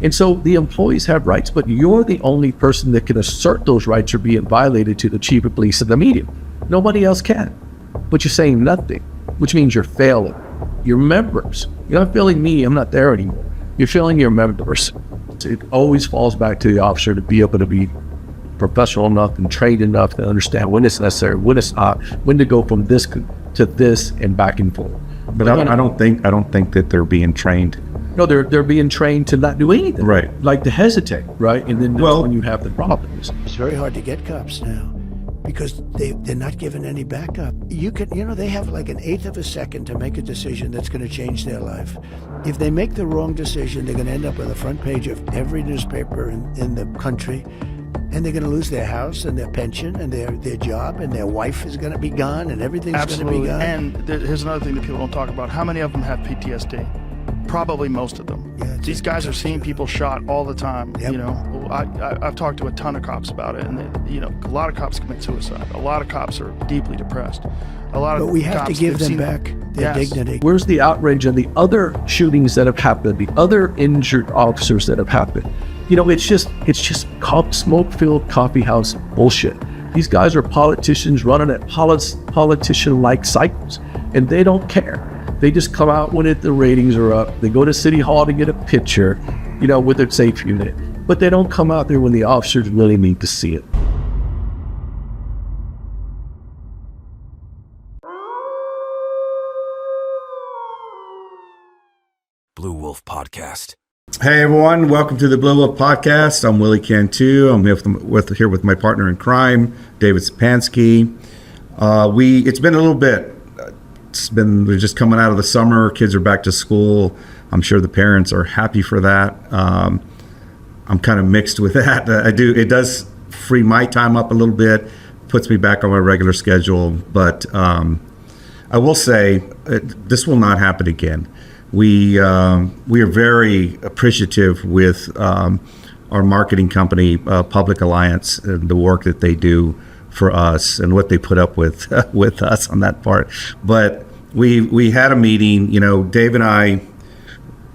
And so the employees have rights, but you're the only person that can assert those rights are being violated to the chief of police and the media. Nobody else can. But you're saying nothing, which means you're failing your members. You're not failing me, I'm not there anymore. You're failing your members. It always falls back to the officer to be able to be professional enough and trained enough to understand when it's necessary, when it's not, when to go from this to this and back and forth. But I don't think that they're being trained. No, they're being trained to not do anything. Right. Like to hesitate, right? And then that's when you have the problems. It's very hard to get cops now because they're not given any backup. They have like an eighth of a second to make a decision that's going to change their life. If they make the wrong decision, they're going to end up on the front page of every newspaper in the country. And they're going to lose their house and their pension and their job, and their wife is going to be gone, and everything's going to be gone. And here's another thing that people don't talk about. How many of them have PTSD? Probably most of them. Yeah, these guys are seeing people shot all the time. Yep. You know, I've talked to a ton of cops about it, and a lot of cops commit suicide. A lot of cops are deeply depressed. But we have to give them back their dignity. Where's the outrage on the other shootings that have happened, the other injured officers that have happened? It's just smoke-filled coffee house bullshit. These guys are politicians running at politician-like cycles, and they don't care. They just come out when the ratings are up. They go to City Hall to get a picture, with their safe unit. But they don't come out there when the officers really need to see it. Blu Wolf Podcast. Hey everyone, welcome to the Blu Wolf Podcast. I'm Willie Cantu. I'm here with my partner in crime, David Sapansky. It's been a little bit. We're just coming out of the summer. Kids are back to school. I'm sure the parents are happy for that. I'm kind of mixed with that. It does free my time up a little bit, puts me back on my regular schedule. But I will say this will not happen again. We are very appreciative with our marketing company, Public Alliance, and the work that they do for us and what they put up with with us on that part. But we had a meeting. Dave and I,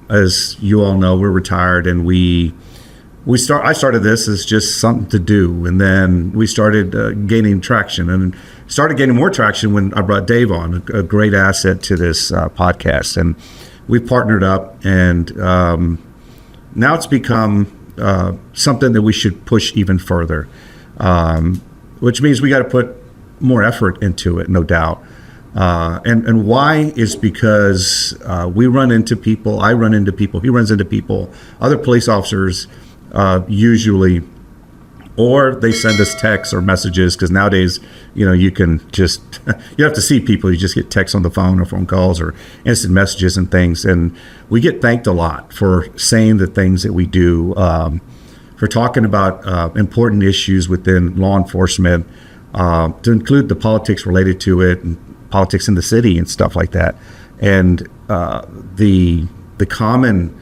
as you all know, we're retired, and I started this as just something to do, and then we started gaining traction, and started getting more traction when I brought Dave on, a great asset to this podcast, and we partnered up, and now it's become something that we should push even further, which means we got to put more effort into it, no doubt. And why is because we run into people, I run into people, he runs into people, other police officers usually, or they send us texts or messages, because nowadays, you can just, you have to see people, you just get texts on the phone or phone calls or instant messages and things. And we get thanked a lot for saying the things that we do, for talking about important issues within law enforcement, to include the politics related to it and politics in the city and stuff like that. And the common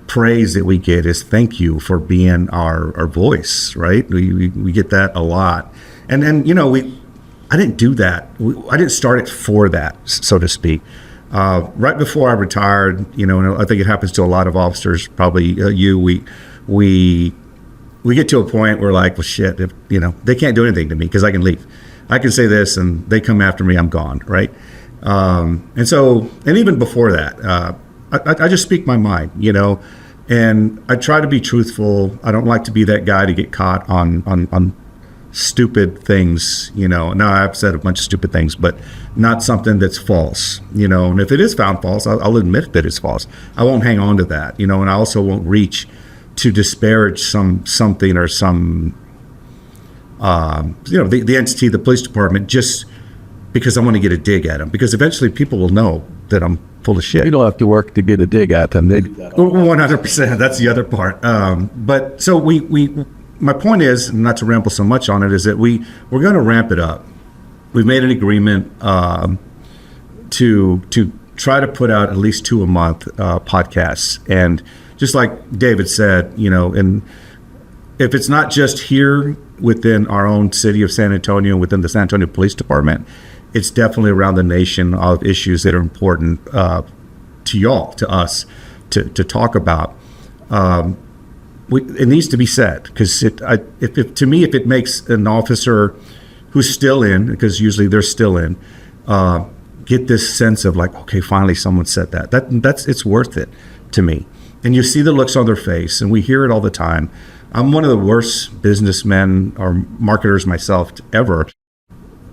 praise that we get is thank you for being our voice, right? We get that a lot. And then, I didn't do that. I didn't start it for that, so to speak. Right before I retired, and I think it happens to a lot of officers, probably we get to a point where like, well, shit, if, they can't do anything to me because I can leave. I can say this and they come after me, I'm gone, right? And even before that, I just speak my mind, and I try to be truthful. I don't like to be that guy to get caught on stupid things, Now I've said a bunch of stupid things, but not something that's false, and if it is found false, I'll admit that it's false. I won't hang on to that, and I also won't reach to disparage something or some, the entity, the police department, just because I want to get a dig at them, because eventually people will know that I'm full of shit. You don't have to work to get a dig at them. They do that. 100%. That's the other part. But so my point is, not to ramble so much on it, is that we're going to ramp it up. We've made an agreement to try to put out at least 2 a month podcasts. And just like David said, and if it's not just here within our own city of San Antonio, within the San Antonio Police Department, it's definitely around the nation of issues that are important to y'all, to us, to talk about. It needs to be said, because to me, if it makes an officer who's still in, because usually they're still in, get this sense of like, okay, finally someone said that's it's worth it to me. And you see the looks on their face, and we hear it all the time. I'm one of the worst businessmen or marketers myself ever.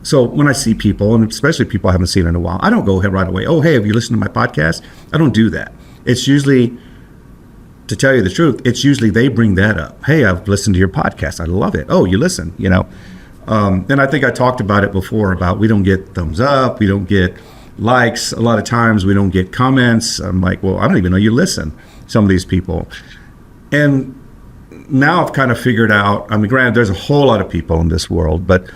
So when I see people, and especially people I haven't seen in a while, I don't go ahead right away, oh, hey, have you listened to my podcast? I don't do that. It's usually, to tell you the truth, it's usually they bring that up. Hey, I've listened to your podcast. I love it. Oh, you listen, And I think I talked about it before about we don't get thumbs up. We don't get likes. A lot of times we don't get comments. I'm like, well, I don't even know you listen, some of these people. And now I've kind of figured out, I mean, granted, there's a whole lot of people in this world, but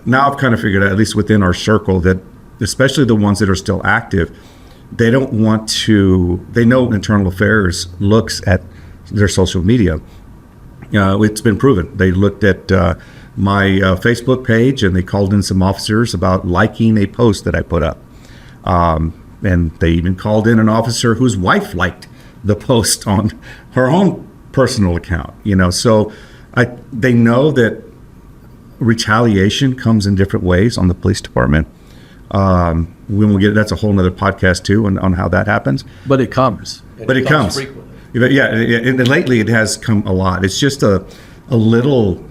now I've kind of figured out, at least within our circle, that especially the ones that are still active, they don't want to, they know Internal Affairs looks at their social media. It's been proven. They looked at my Facebook page, and they called in some officers about liking a post that I put up. And they even called in an officer whose wife liked the post on her own personal account, So they know that retaliation comes in different ways on the police department. When we'll get, that's a whole nother podcast too, on how that happens. But it comes. But it comes frequently. Yeah, and lately it has come a lot. It's just a little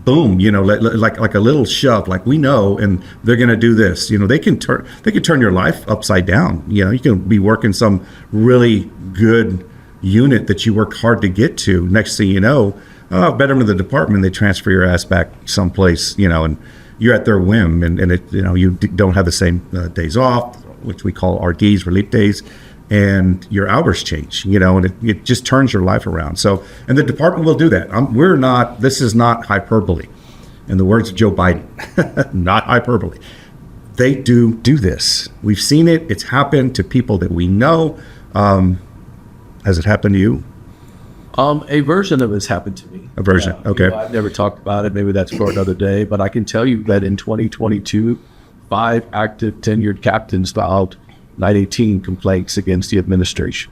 boom, like a little shove. Like, we know, and they're going to do this. They can turn your life upside down. You can be working some really good unit that you worked hard to get to. Next thing you know, veteran of the department, they transfer your ass back someplace, and you're at their whim, and it, you don't have the same days off, which we call RDs, relief days, and your hours change, and it just turns your life around. So, and the department will do that. This is not hyperbole. In the words of Joe Biden, not hyperbole. They do this. We've seen it. It's happened to people that we know. Has it happened to you? A version of it's happened to me. A version, okay. I've never talked about it. Maybe that's for another day. But I can tell you that in 2022, 5 active tenured captains filed 918 complaints against the administration.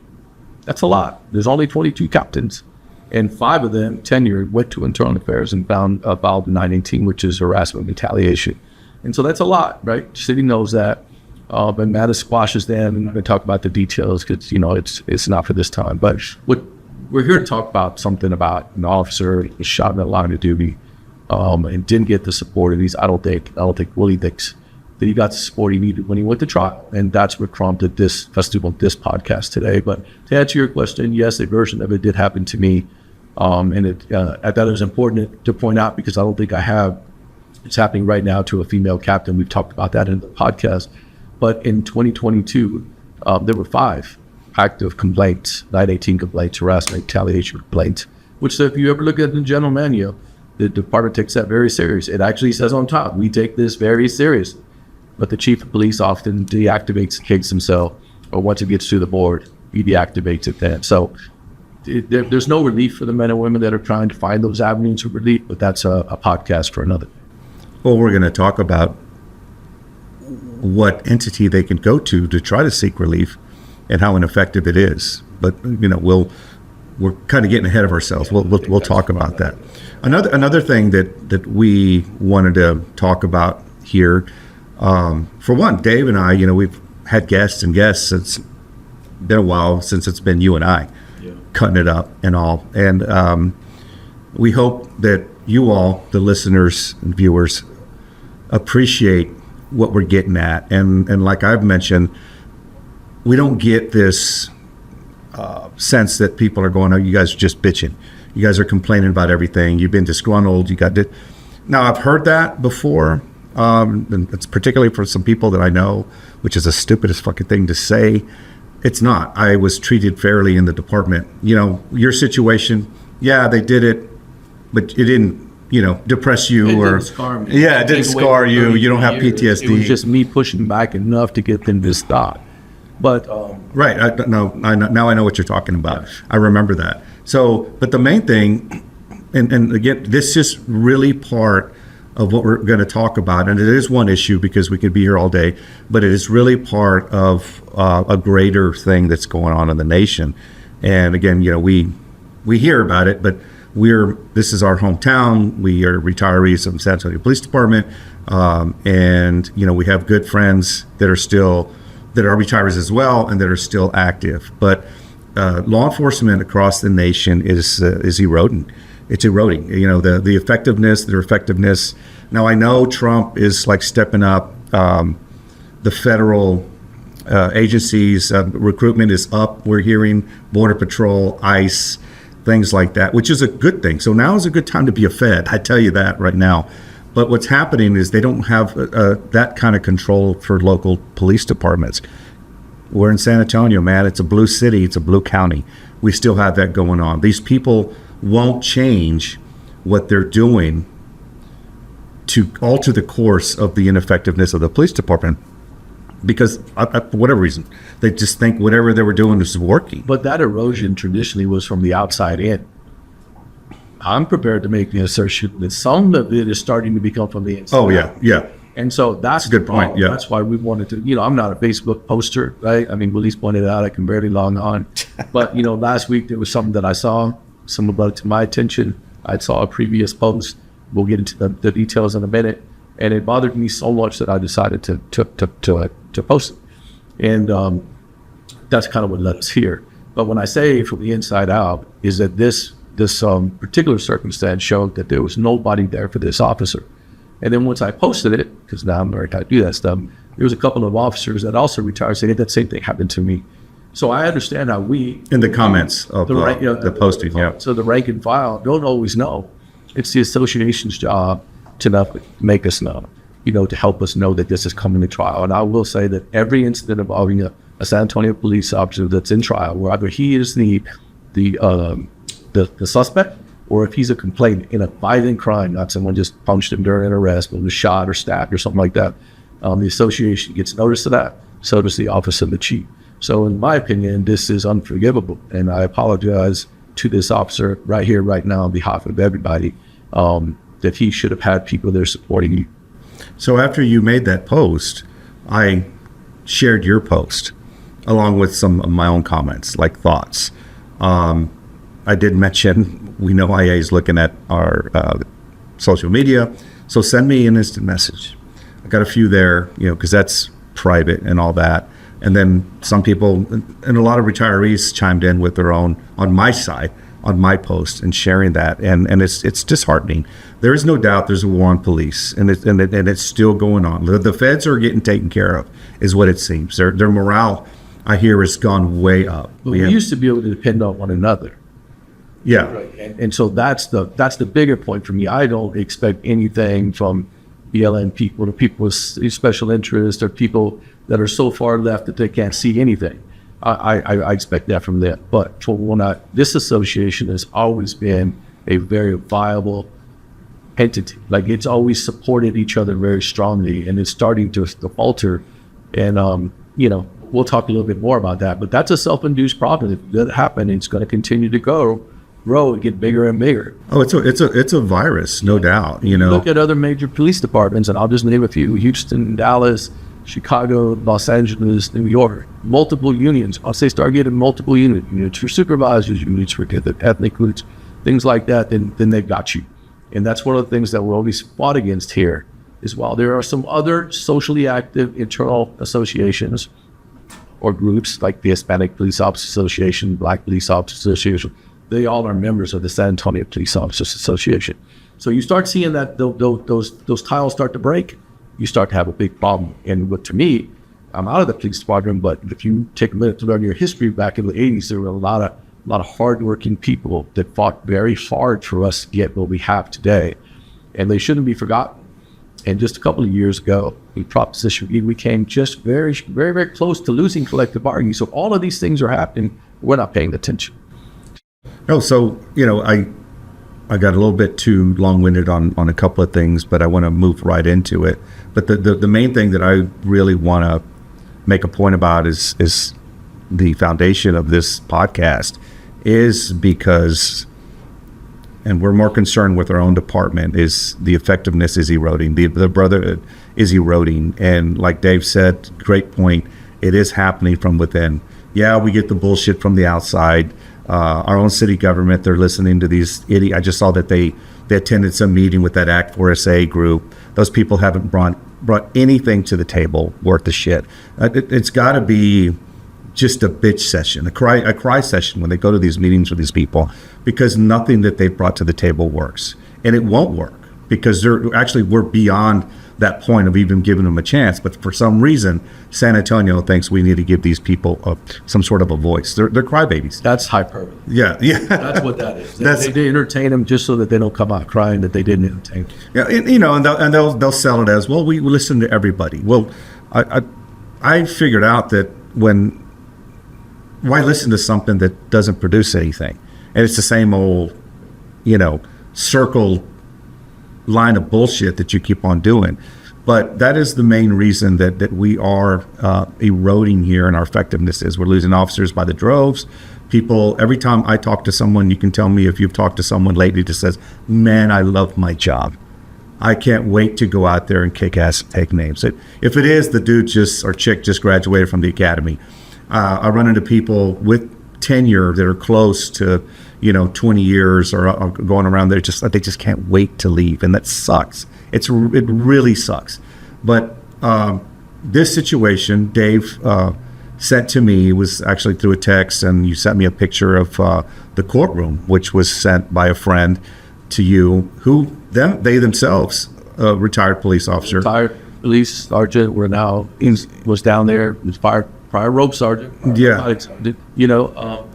That's a lot. There's only 22 captains, and 5 of them, tenured, went to Internal Affairs and filed 918, which is harassment retaliation. And so that's a lot, right? The city knows that. And Mattis squashes them, and I'm going to talk about the details because, it's not for this time. But we're here to talk about something about an officer who was shot in the line of duty and didn't get the support. At least I don't think Willie thinks that he got the support he needed when he went to trial. And that's what prompted us to do this podcast today. But to answer your question, yes, a version of it did happen to me. And I thought it was important to point out, because I don't think I have. It's happening right now to a female captain. We've talked about that in the podcast. But in 2022, there were 5 active complaints, 918 complaints, harassment, retaliation complaints, which, if you ever look at the general manual, the department takes that very serious. It actually says on top, we take this very seriously. But the chief of police often deactivates the case himself, or once it gets to the board, he deactivates it then. So there's no relief for the men and women that are trying to find those avenues of relief, but that's a podcast for another. Well, we're going to talk about what entity they can go to try to seek relief and how ineffective it is. But, we're kind of getting ahead of ourselves. We'll talk about that. Another thing that we wanted to talk about here, for one, Dave and I, we've had guests. It's been a while since it's been you and I cutting it up and all. And we hope that you all, the listeners and viewers, appreciate what we're getting at. And like I've mentioned, we don't get this sense that people are going, oh, you guys are just bitching. You guys are complaining about everything. You've been disgruntled. Now, I've heard that before. And it's particularly for some people that I know, which is the stupidest fucking thing to say. It's not. I was treated fairly in the department. Your situation, yeah, they did it, but it didn't, depress you. It didn't scar me. Yeah, it didn't scar you. You don't have PTSD. It was just me pushing back enough to get them to stop. But right. Now I know what you're talking about. Yeah. I remember that. So, but the main thing, and again, this is really part of what we're going to talk about, and it is one issue because we could be here all day, but it is really part of a greater thing that's going on in the nation. And again, we hear about it, but this is our hometown. We are retirees from San Antonio Police Department, and we have good friends that are retirees as well, and that are still active. But law enforcement across the nation is eroding. It's eroding. The effectiveness, their effectiveness. Now I know Trump is like stepping up. The federal agencies recruitment is up. We're hearing Border Patrol, ICE, things like that, which is a good thing. So now is a good time to be a Fed. I tell you that right now. But what's happening is they don't have that kind of control for local police departments. We're in San Antonio, man. It's a blue city. It's a blue county. We still have that going on. These people won't change what they're doing to alter the course of the ineffectiveness of the police department, because for whatever reason, they just think whatever they were doing was working. But that erosion traditionally was from the outside in. I'm prepared to make the assertion that some of it is starting to become from the inside. Oh, yeah. And so that's a good point. Yeah. That's why we wanted to, I'm not a Facebook poster, right? I mean, Willie's pointed out I can barely log on. But, last week there was something that I saw, someone brought it to my attention. I saw a previous post. We'll get into the details in a minute. And it bothered me so much that I decided to post it. And that's kind of what led us here. But when I say from the inside out, is that this particular circumstance showed that there was nobody there for this officer. And then once I posted it, because now I'm learning how to do that stuff, there was a couple of officers that also retired saying that same thing happened to me. So I understand how we... In the comments of the posting, yeah. So the rank and file don't always know. It's the association's job to make us know, to help us know that this is coming to trial. And I will say that every incident involving a San Antonio police officer that's in trial, where either he is the suspect, or if he's a complainant in a violent crime, not someone just punched him during an arrest, but was shot or stabbed or something like that, the association gets notice of that. So does the office of the chief. So in my opinion, this is unforgivable. And I apologize to this officer right here, right now, on behalf of everybody, that he should have had people there supporting you. So after you made that post, I shared your post along with some of my own comments, like thoughts. I did mention, we know IA is looking at our social media, so send me an instant message. I got a few there, because that's private and all that. And then some people, and a lot of retirees chimed in with their own, on my side, on my post, and sharing that. And it's disheartening. There is no doubt there's a war on police, and it's still going on. The feds are getting taken care of, is what it seems. Their morale, I hear, has gone way up. We used to be able to depend on one another. Yeah. Right. And so that's the bigger point for me. I don't expect anything from BLN people, or people with special interest, or people that are so far left that they can't see anything. I expect that from them. But this association has always been a very viable entity. Like, it's always supported each other very strongly, and it's starting to falter. And we'll talk a little bit more about that. But that's a self-induced problem. If that happens, it's going to continue to grow and get bigger and bigger. Oh, it's a virus, no doubt. Look at other major police departments, and I'll just name a few: Houston, Dallas, Chicago, Los Angeles, New York. Multiple unions. Once they start getting multiple units for supervisors, units for ethnic groups, things like that, then they've got you. And that's one of the things that we're always fought against here, is while there are some other socially active internal associations or groups like the Hispanic Police Officers Association, Black Police Officers Association, they all are members of the San Antonio Police Officers Association. So you start seeing that those tiles start to break, you start to have a big problem. And to me, I'm out of the police department, but if you take a minute to learn your history, back in the 80s, there were a lot of hardworking people that fought very hard for us to get what we have today, and they shouldn't be forgotten. And just a couple of years ago, in Proposition E, we came just very, very, very close to losing collective bargaining. So all of these things are happening. We're not paying attention. No, so, I got a little bit too long-winded on a couple of things, but I want to move right into it. But the main thing that I really want to make a point about is the foundation of this podcast is because, and we're more concerned with our own department, is the effectiveness is eroding. The brotherhood is eroding. And like Dave said, great point, it is happening from within. Yeah, we get the bullshit from the outside. our own city government. They're listening to these idiots. I just saw that they attended some meeting with that Act 4SA group. Those people haven't brought anything to the table worth the shit. It's got to be just a bitch session, a cry session when they go to these meetings with these people, because nothing that they've brought to the table works, and it won't work because we're beyond that point of even giving them a chance. But for some reason, San Antonio thinks we need to give these people some sort of a voice. They're crybabies. That's hyperbole. Yeah. That's what that is. They entertain them just so that they don't come out crying that they didn't entertain. Yeah, and they'll sell it as, well, we listen to everybody. Well, I figured out that why listen to something that doesn't produce anything? And it's the same old, circle line of bullshit that you keep on doing. But that is the main reason that we are eroding here, and our effectiveness is we're losing officers by the droves. People, every time I talk to someone, you can tell me if you've talked to someone lately that says, man, I love my job. I can't wait to go out there and kick ass and take names. If it is the dude or chick just graduated from the academy, I run into people with tenure that are close to 20 years or going around there, they just can't wait to leave, and that sucks. It really sucks. But this situation, Dave sent to me, was actually through a text, and you sent me a picture of the courtroom, which was sent by a friend to you, they themselves, retired police officer. Retired police sergeant, was down there, was prior rope sergeant. Yeah.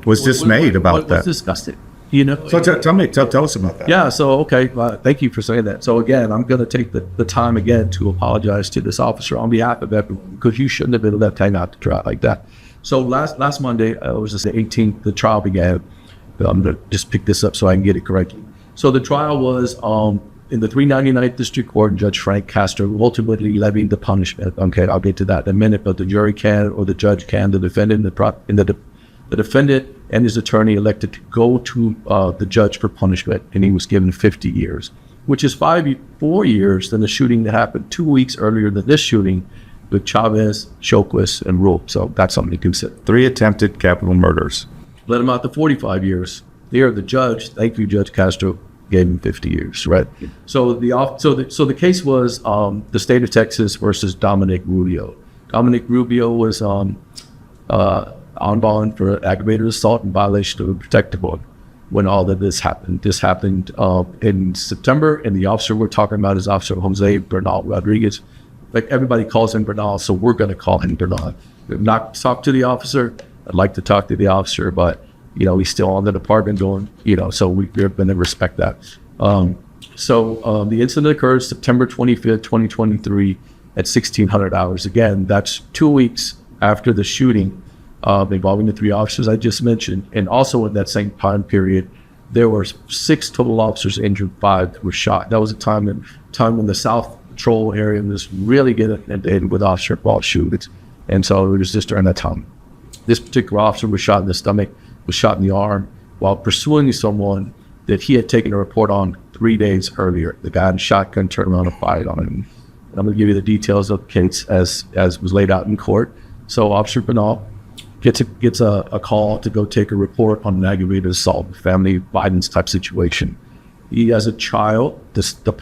Was dismayed about that. Was disgusted. So tell us about that. Yeah. So, okay. Thank you for saying that. So again, I'm going to take the time again to apologize to this officer on behalf of everyone, because you shouldn't have been left hanging out to dry like that. So last Monday, it was just the 18th, the trial began. I'm going to just pick this up so I can get it correctly. So the trial was in the 399th District Court. Judge Frank Castro ultimately levied the punishment. Okay, I'll get to that in a minute, but the jury can, or the judge can, the defendant the defendant and his attorney elected to go to the judge for punishment, and he was given 50 years, which is 4 years than the shooting that happened 2 weeks earlier than this shooting with Chavez, Shoquist, and Roop. So that's something to consider. 3 attempted capital murders. Let him out to 45 years. There, the judge, thank you, Judge Castro, gave him 50 years, right? So the case was the state of Texas versus Dominic Rubio. Dominic Rubio was on bond for aggravated assault in violation of a protective order when all of this happened. This happened in September, and the officer we're talking about is Officer Jose Bernal Rodriguez. Like, everybody calls him Bernal, so we're going to call him Bernal. We've not talked to the officer. I'd like to talk to the officer, but he's still on the department going, so we're going to respect that. So the incident occurred September 25th, 2023 at 1600 hours. Again, that's 2 weeks after the shooting involving the 3 officers I just mentioned. And also in that same time period, there were 6 total officers injured, 5 were shot. That was a time when the South Patrol area was really getting in with officer-involved shootings. And so it was just during that time. This particular officer was shot in the stomach, was shot in the arm while pursuing someone that he had taken a report on 3 days earlier. The guy in a shotgun turned around and fired on him. And I'm going to give you the details of the case as was laid out in court. So Officer Bernal gets a call to go take a report on an aggravated assault, family violence type situation. He, as a child, the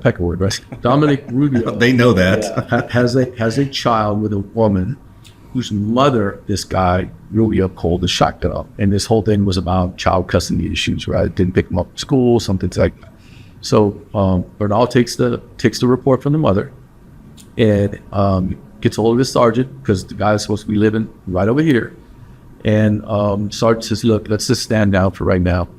pecker word, right? Dominic Rubio. They know that. has a child with a woman whose mother, this guy Rubio, called the shotgun up, and this whole thing was about child custody issues, right? Didn't pick him up at school, something like that. So Bernal takes the report from the mother, and gets a hold of his sergeant, because the guy is supposed to be living right over here. And sergeant says, "Look, let's just stand down for right now.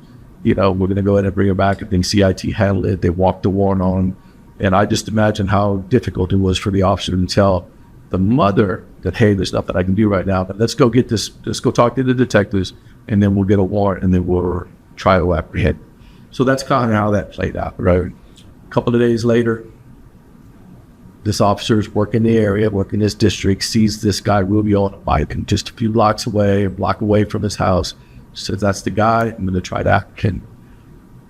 We're going to go ahead and bring her back." I think CIT handled it. They walked the warrant on, and I just imagine how difficult it was for the officer to tell the mother that, hey, there's nothing I can do right now, but let's go get this. Let's go talk to the detectives, and then we'll get a warrant, and then we'll try to apprehend. So that's kind of how that played out, right? A couple of days later, this officer's working the area, working this district, sees this guy Rubio on a bike just a few blocks away, a block away from his house. Says, that's the guy, I'm going to try to apprehend.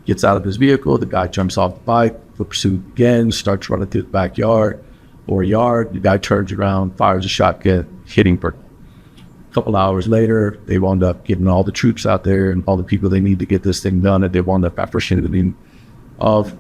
Gets out of his vehicle, the guy jumps off the bike, pursues again, starts running through the backyard or yard. The guy turns around, fires a shotgun, hitting Bernal. A couple hours later, they wound up getting all the troops out there and all the people they need to get this thing done, and they wound up apprehending of.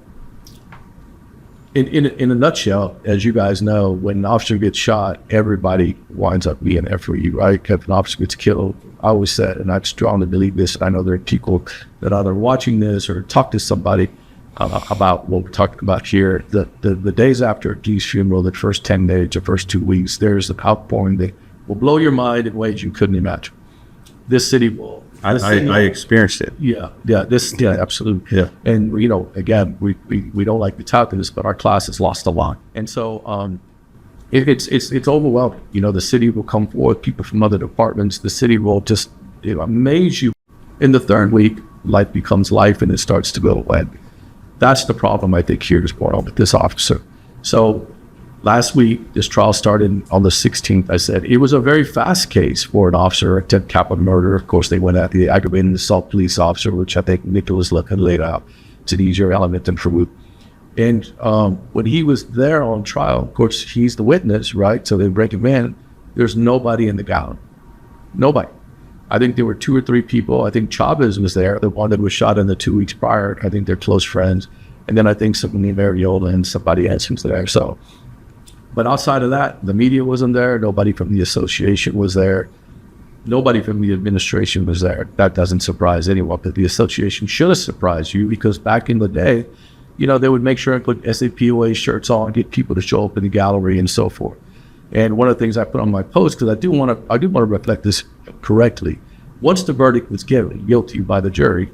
In a nutshell, as you guys know, when an officer gets shot, everybody winds up being there for you, right? If an officer gets killed, I always said, and I strongly believe this, and I know there are people that either watching this or talk to somebody about what we're talking about here. The days after a police funeral, the first 10 days or first 2 weeks, there's an outpouring that will blow your mind in ways you couldn't imagine. This city will. I experienced it. Yeah, absolutely. Yeah. And, again, we don't like to tout this, but our class has lost a lot. And so it's overwhelming. The city will come forward, people from other departments. The city will just amaze you. In the third week, life becomes life and it starts to go away. That's the problem I think here is going on with this officer. So last week, this trial started on the 16th. I said it was a very fast case for an officer, attempted capital murder. Of course, they went at the aggravated assault police officer, which I think Nicholas had laid out. It's an easier element than Farouk. And when he was there on trial, of course, he's the witness, right? So they break him in. There's nobody in the gallery. Nobody. I think there were 2 or 3 people. I think Chavez was there, the one that was shot in the 2 weeks prior. I think they're close friends. And then I think somebody Mariola and somebody else was there. So. But outside of that, the media wasn't there. Nobody from the association was there. Nobody from the administration was there. That doesn't surprise anyone, but the association should have surprised you, because back in the day, they would make sure and put SAPOA shirts on, get people to show up in the gallery and so forth. And one of the things I put on my post, because I do want to reflect this correctly. Once the verdict was given guilty by the jury,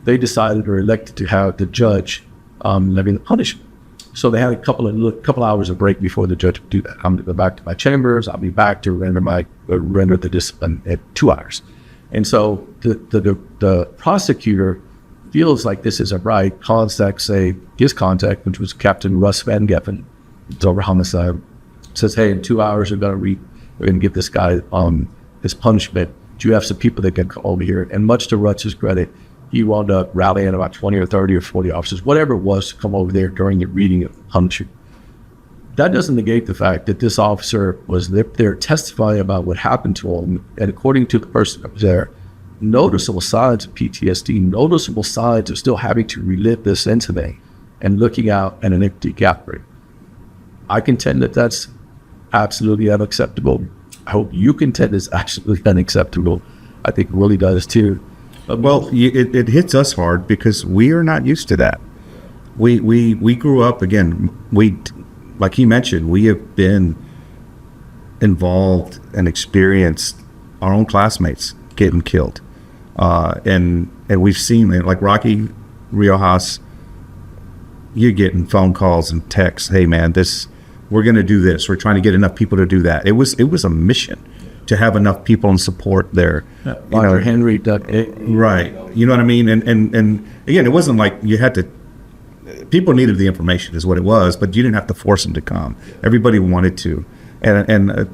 they decided or elected to have the judge levy the punishment. So they had a couple hours of break before the judge would do that. I'm going to go back to my chambers. I'll be back to render the discipline at 2 hours. And so the prosecutor feels like this isn't right. His contact, which was Captain Russ Van Geffen, it's over homicide, says, hey, in 2 hours we're going to give this guy his punishment. Do you have some people that can come over here? And much to Russ's credit, he wound up rallying about 20 or 30 or 40 officers, whatever it was, to come over there during the reading of punishment. That doesn't negate the fact that this officer was there testifying about what happened to him, and according to the person that was there, noticeable signs of PTSD, noticeable signs of still having to relive this incident and looking out at an empty gallery. I contend that that's absolutely unacceptable. I hope you contend it's absolutely unacceptable. I think Willie does too. Well, it hits us hard because we are not used to that. We grew up, again, like he mentioned, we have been involved and experienced our own classmates getting killed. And we've seen, like Rocky Riojas, you're getting phone calls and texts, hey man, we're going to do this. We're trying to get enough people to do that. It was a mission to have enough people and support there. Roger Henry, Doug. Right. You know what I mean? And again, it wasn't like you had to, people needed the information is what it was, but you didn't have to force them to come. Everybody wanted to. And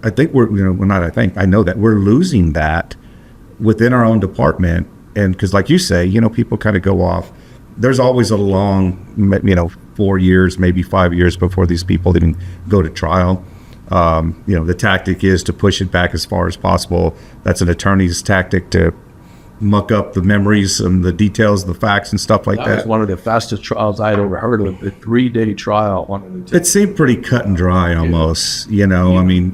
I think I know that we're losing that within our own department. And because like you say, people kind of go off. There's always a long, 4 years, maybe 5 years before these people even go to trial. The tactic is to push it back as far as possible. That's an attorney's tactic to muck up the memories and the details, the facts and stuff like that. That was one of the fastest trials I had ever heard of, a 3-day trial. It seemed pretty cut and dry almost, I mean,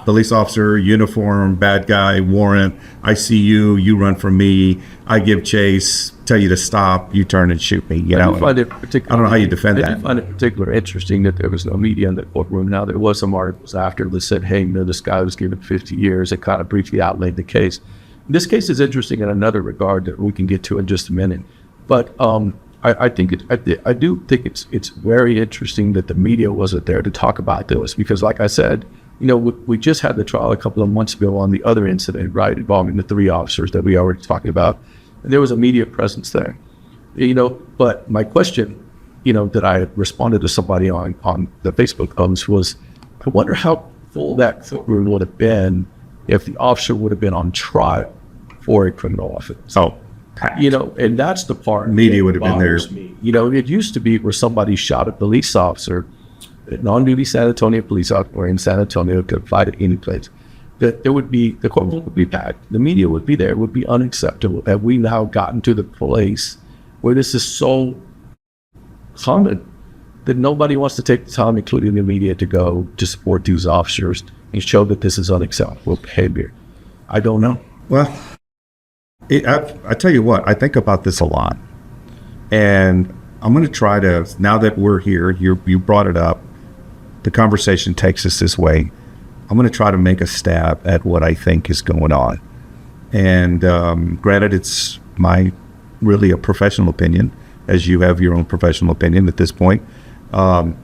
police officer, uniform, bad guy, warrant, I see you run from me, I give chase, tell you to stop, you turn and shoot me, I find it particular. I don't know how you defend that. I find it particularly interesting that there was no media in the courtroom. Now, there was some articles after that said, hey, this guy was given 50 years. It kind of briefly outlined the case. This case is interesting in another regard that we can get to in just a minute. But I do think it's very interesting that the media wasn't there to talk about this, because like I said, we just had the trial a couple of months ago on the other incident, right, involving the 3 officers that we already talked about. And there was a media presence there, but my question, that I responded to somebody on the Facebook post was, I wonder how full that courtroom would have been if the officer would have been on trial for a criminal offense. And that's the part media would have been there. Me. It used to be where somebody shot a police officer, a non-duty San Antonio police officer in San Antonio, could apply to any place. that there would be, the courtroom would be packed, the media would be there, it would be unacceptable. Have we now gotten to the place where this is so common that nobody wants to take the time, including the media, to go to support these officers and show that this is unacceptable behavior? I don't know. Well, I tell you what, I think about this a lot. And I'm going to try to, now that we're here, you brought it up, the conversation takes us this way. I'm going to try to make a stab at what I think is going on. And granted, it's really a professional opinion, as you have your own professional opinion at this point. What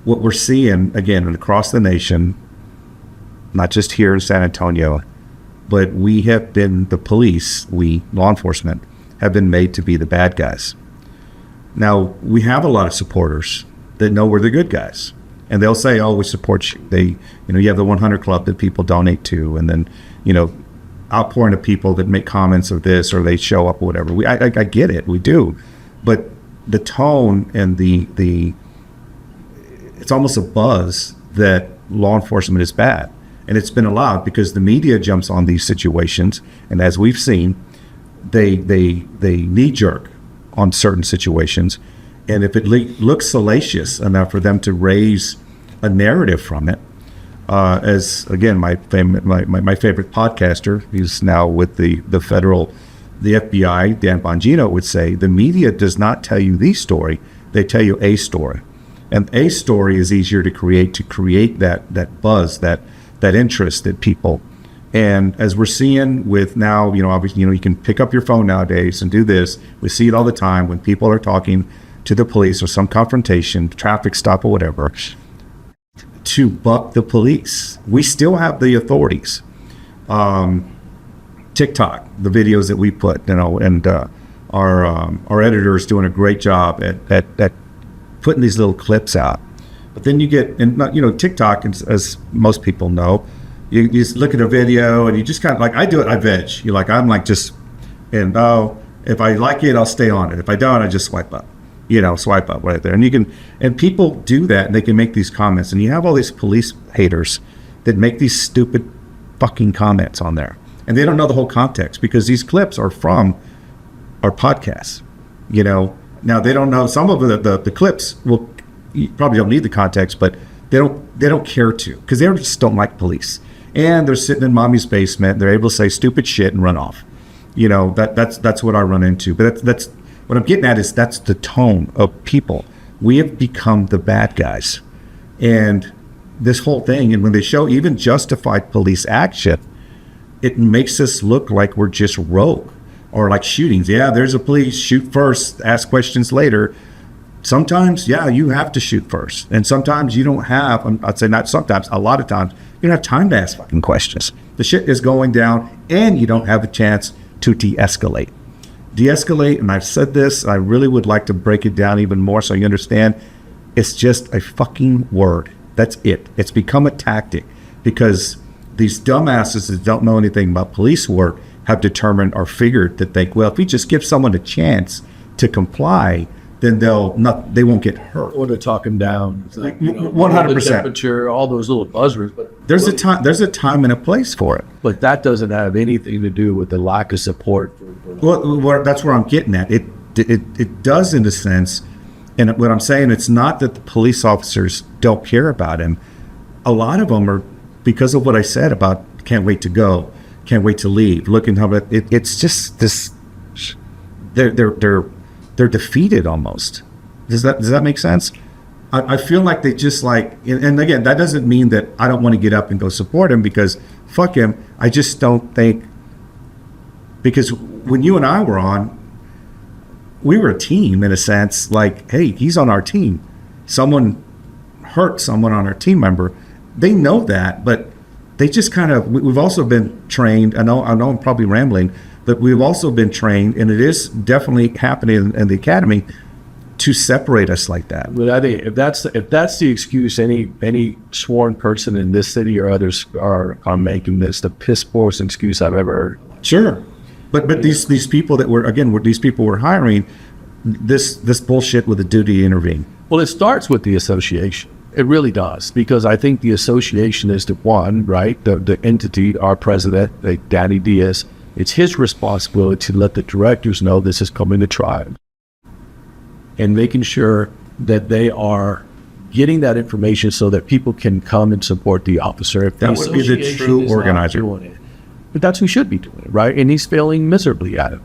we're seeing, again, across the nation, not just here in San Antonio, but we have been, the police, law enforcement, have been made to be the bad guys. Now, we have a lot of supporters that know we're the good guys. And they'll say, oh, we support you. You have the 100 Club that people donate to, and then, outpouring of people that make comments of this, or they show up or whatever. I get it, we do. But the tone and it's almost a buzz that law enforcement is bad. And it's been allowed because the media jumps on these situations. And as we've seen, they knee jerk on certain situations. And if it looks salacious enough for them to raise a narrative from it, as again, my favorite podcaster, he's now with the FBI, Dan Bongino, would say, the media does not tell you the story, they tell you a story. And a story is easier to create that buzz, that interest that people. And as we're seeing with now, obviously, you can pick up your phone nowadays and do this. We see it all the time when people are talking to the police or some confrontation, traffic stop or whatever, to buck the police. We still have the authorities. TikTok, the videos that we put, and our editor is doing a great job at putting these little clips out. But then you get, and TikTok, as most people know, you just look at a video and you just kind of like, I do it, I veg. I'm like just, and if I like it, I'll stay on it. If I don't, I just swipe up. Swipe up right there. And people do that, and they can make these comments. And you have all these police haters that make these stupid fucking comments on there. And they don't know the whole context, because these clips are from our podcasts. Now they don't know, some of the clips you probably don't need the context, but they don't care to, because they just don't like police. And they're sitting in mommy's basement, they're able to say stupid shit and run off. That's what I run into. But that's what I'm getting at, is that's the tone of people. We have become the bad guys. And this whole thing, and when they show even justified police action, it makes us look like we're just rogue. Or like shootings. Yeah, there's a police, shoot first, ask questions later. Sometimes, yeah, you have to shoot first. And sometimes you don't have, I'd say not sometimes, a lot of times, you don't have time to ask fucking questions. The shit is going down, and you don't have a chance to de-escalate. De-escalate, and I've said this, I really would like to break it down even more so you understand, it's just a fucking word. That's it. It's become a tactic, because these dumbasses that don't know anything about police work have determined or figured that if we just give someone a chance to comply, then they won't get hurt. Or to talk them down. It's like, 100%. Temperature, all those little buzzwords. But there's a time and a place for it. But that doesn't have anything to do with the lack of support. Well, that's where I'm getting at. It does, in a sense. And what I'm saying, it's not that the police officers don't care about him. A lot of them are, because of what I said about can't wait to go, can't wait to leave. Looking how it's just this. They're defeated almost. Does that make sense? I feel like they just like, and again, that doesn't mean that I don't want to get up and go support him, because fuck him. I just don't think, because when you and I were on, we were a team in a sense. Like, hey, he's on our team. Someone hurt someone on our team member. They know that, but they just kind of, we've also been trained. I know I'm probably rambling, but we've also been trained, and it is definitely happening in the academy, to separate us like that. But I think if that's the excuse any sworn person in this city or others are making, this the piss poorest excuse I've ever heard. Sure, but these people that these people we're hiring, this bullshit with the duty to intervene. Well, it starts with the association. It really does, because I think the association is the one, right? The entity, our president, Danny Diaz, it's his responsibility to let the directors know this is coming to trial, and making sure that they are getting that information so that people can come and support the officer. If That would be the association true is not organizer. doing it, but that's who should be doing it, right? And he's failing miserably at it.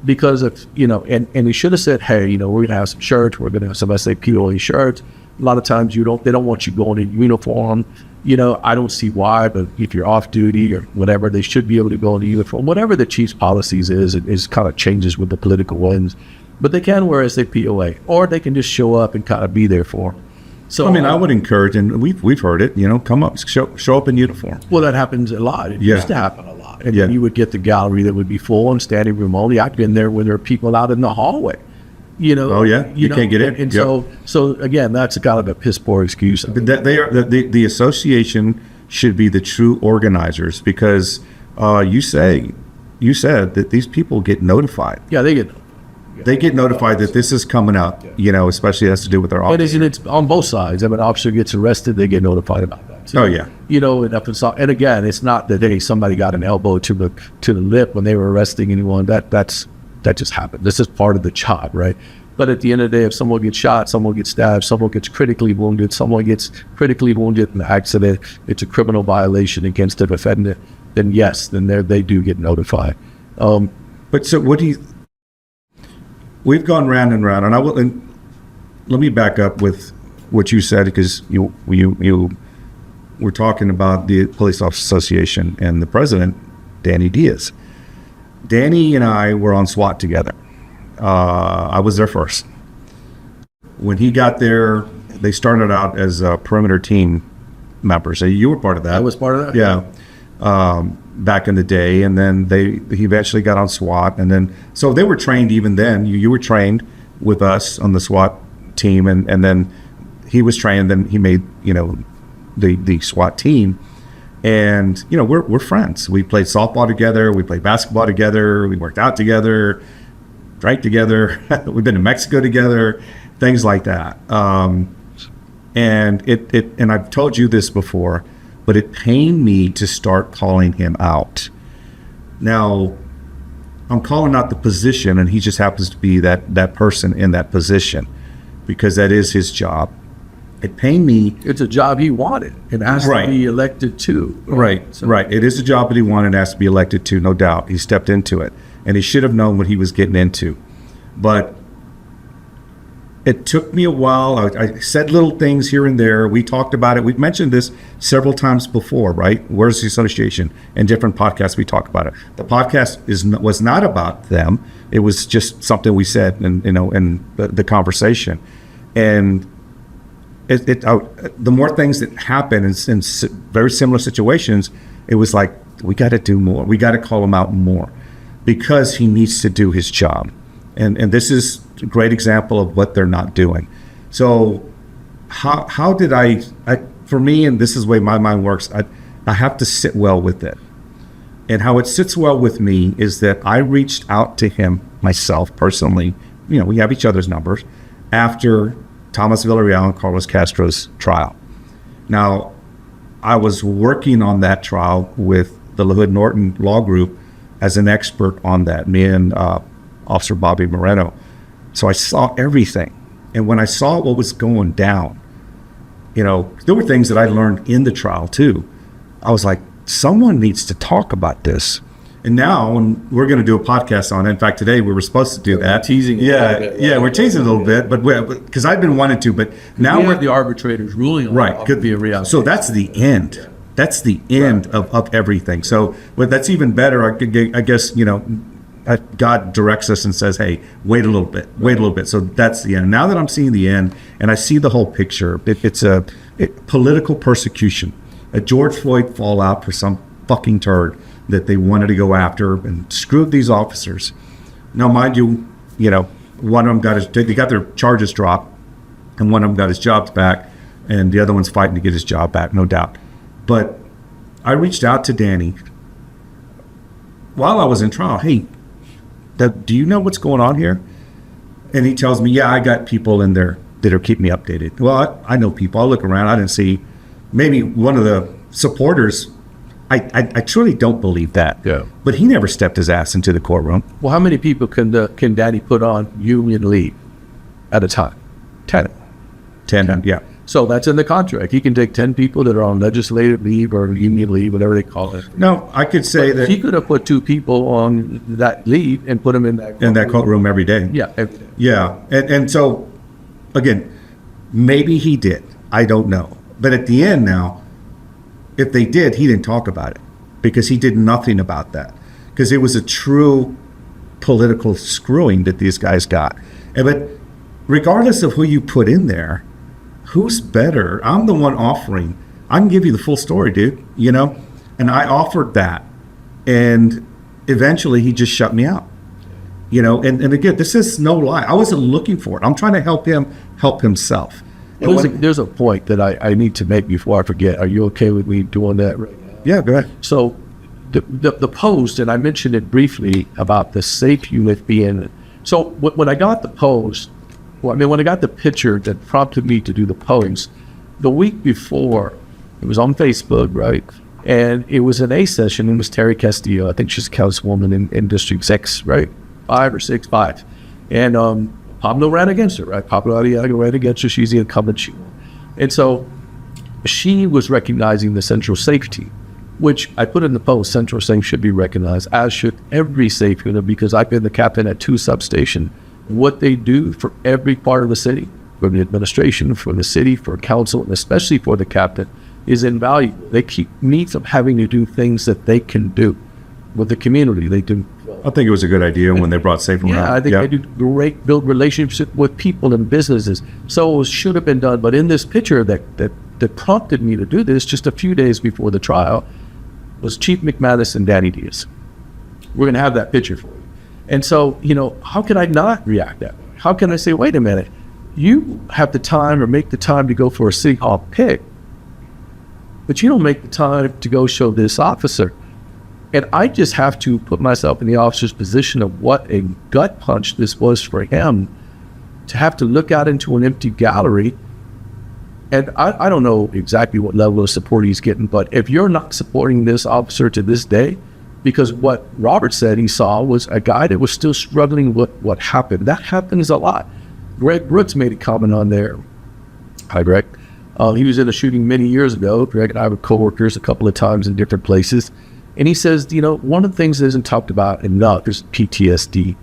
Because of, and he should have said, hey, we're going to have some shirts, we're going to have some SAPD shirts. A lot of times they don't want you going in uniform. I don't see why, but if you're off duty or whatever, they should be able to go in uniform. Whatever the chief's policies is, it kind of changes with the political winds. But they can wear SAPOA, or they can just show up and kind of be there for them. So I would encourage, and we've heard it, come up, show up in uniform. Well, that happens a lot. It used to happen a lot. And Yeah. you would get the gallery that would be full and standing room only. I've been there when there are people out in the hallway. Oh, yeah? You can't get in. And Yep. so again, that's kind of a piss poor excuse. The association should be the true organizers, because you said that these people get notified. Yeah, they get. They get notified that this is coming out, especially has to do with their office. And it's on both sides. If an officer gets arrested, they get notified about that too. Oh, yeah. And again, it's not that, hey, somebody got an elbow to the lip when they were arresting anyone. That just happened. This is part of the job, right? But at the end of the day, if someone gets shot, someone gets stabbed, someone gets critically wounded, someone gets critically wounded in an accident, it's a criminal violation against the defendant, then yes, then they do get notified. But so what do you... We've gone round and round, and let me back up with what you said, because you were talking about the Police Officers Association and the president, Danny Diaz. Danny and I were on SWAT together. I was there first. When he got there, they started out as perimeter team members. So you were part of that. I was part of that? Yeah. Back in the day, and then he eventually got on SWAT, and then so they were trained even then. You were trained with us on the SWAT team, and then he was trained. Then he made the SWAT team, and we're friends. We played softball together, we played basketball together, we worked out together, drank together. We've been to Mexico together, things like that. And and I've told you this before, but it pained me to start calling him out. Now, I'm calling out the position, and he just happens to be that person in that position, because that is his job. It pained me. It's a job he wanted and asked to be elected to. Right. It is a job that he wanted and asked to be elected to, no doubt. He stepped into it, and he should have known what he was getting into. But it took me a while. I said little things here and there. We talked about it. We've mentioned this several times before, right? Where's the association? In different podcasts, we talk about it. The podcast was not about them. It was just something we said, in the conversation. And the more things that happen in very similar situations, it was like, we got to do more. We got to call him out more, because he needs to do his job. And this is a great example of what they're not doing. So how did I for me, and this is the way my mind works, I have to sit well with it. And how it sits well with me is that I reached out to him myself personally. We have each other's numbers after Thomas Villarreal and Carlos Castro's trial. Now, I was working on that trial with the LaHood Norton Law Group as an expert on that, me and Officer Bobby Moreno. So I saw everything. And when I saw what was going down, there were things that I learned in the trial too. I was like, someone needs to talk about this. And now, and we're going to do a podcast on it. In fact, today we were supposed to do that. Teasing. We're teasing a little bit, but because I've been wanting to, but now we're the arbitrators ruling on it. Could be a reality. So that's the end. That's the end of everything. So, but that's even better. I guess, God directs us and says, hey, wait a little bit. So that's the end. Now that I'm seeing the end and I see the whole picture, it's a political persecution, a George Floyd fallout for some fucking turd that they wanted to go after and screwed these officers. Now, mind you, one of them they got their charges dropped, and one of them got his jobs back, and the other one's fighting to get his job back, no doubt. But I reached out to Danny while I was in trial. Hey, do you know what's going on here? And he tells me, yeah, I got people in there that are keeping me updated. Well, I know people. I look around. I didn't see maybe one of the supporters. I truly don't believe that. Yeah. But he never stepped his ass into the courtroom. Well, how many people can Danny put on union leave at a time? 10. 10, yeah. So that's in the contract. He can take 10 people that are on legislative leave or union leave, whatever they call it. No, I could say that He could have put 2 people on that leave and put them in that courtroom every day. Yeah, every day. Yeah. And so, again, maybe he did. I don't know. But at the end now, if they did, he didn't talk about it because he did nothing about that. Because it was a true political screwing that these guys got. But regardless of who you put in there, who's better? I'm the one offering. I can give you the full story, dude, you know? And I offered that. And eventually he just shut me out. You know, and again, this is no lie. I wasn't looking for it. I'm trying to help him help himself. There's a point that I need to make before I forget. Are you okay with me doing that right now? Yeah, go ahead. So the post, and I mentioned it briefly about the safe unit being, so when I got the post, when I got the picture that prompted me to do the post, the week before, it was on Facebook, right? And it was an A session. It was Terry Castillo. I think she's a councilwoman in District 6, right? 5 or 6, 5. And Pablo ran against her, right? Pablo Arriaga ran against her. She's the incumbent. And so she was recognizing the central safety, which I put in the post. Central safe should be recognized, as should every safe unit, because I've been the captain at 2 substations. What they do for every part of the city, for the administration, for the city, for council, and especially for the captain, is invaluable. They keep me from having to do things that they can do with the community. They do. I think it was a good idea when they brought safe around. Yeah, I think they do great, build relationships with people and businesses. So it should have been done. But in this picture that prompted me to do this just a few days before the trial was Chief McManus and Danny Diaz. We're going to have that picture for you. And so, you know, how can I not react that way? How can I say, wait a minute, you have the time or make the time to go for a city hall pick, but you don't make the time to go show this officer. And I just have to put myself in the officer's position of what a gut punch this was for him to have to look out into an empty gallery. And I don't know exactly what level of support he's getting, but if you're not supporting this officer to this day, because what Robert said he saw was a guy that was still struggling with what happened. That happens a lot. Greg Brooks made a comment on there. Hi, Greg. He was in a shooting many years ago. Greg and I were coworkers a couple of times in different places. And he says, you know, one of the things that isn't talked about enough is PTSD.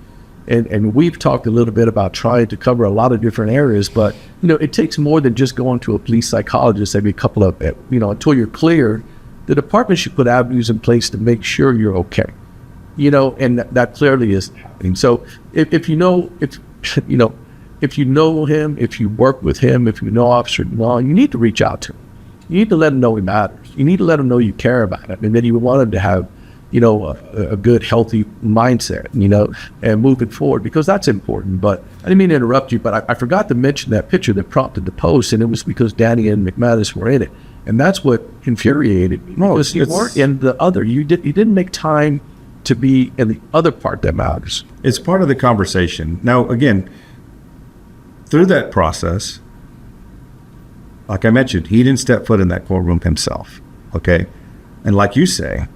And we've talked a little bit about trying to cover a lot of different areas, but, you know, it takes more than just going to a police psychologist every couple of, you know, until you're clear. The department should put avenues in place to make sure you're okay, you know, and that clearly is happening. So if you know him, if you work with him, if you know Officer Long, you need to reach out to him. You need to let him know he matters. You need to let him know you care about him, and then you want him to have, you know, a good, healthy mindset, you know, and moving forward, because that's important. But I didn't mean to interrupt you, but I forgot to mention that picture that prompted the post, and it was because Danny and McManus were in it. And that's what infuriated me. No, because you weren't in the other. You didn't make time to be in the other part that matters. It's part of the conversation. Now, again, through that process, like I mentioned, he didn't step foot in that courtroom himself, okay? And like you say,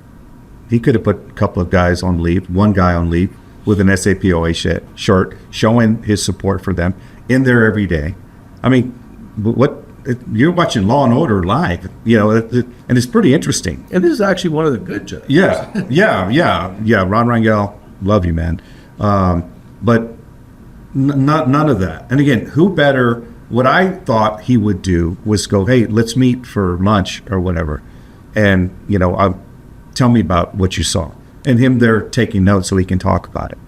he could have put a couple of guys on leave, one guy on leave with an SAPOA shirt showing his support for them in there every day. I mean, you're watching Law and Order live, you know, and it's pretty interesting. And this is actually one of the good judges. Yeah. Ron Rangel, love you, man. But none of that. And again, who better? What I thought he would do was go, hey, let's meet for lunch or whatever, and you know, tell me about what you saw. And him there taking notes so he can talk about it,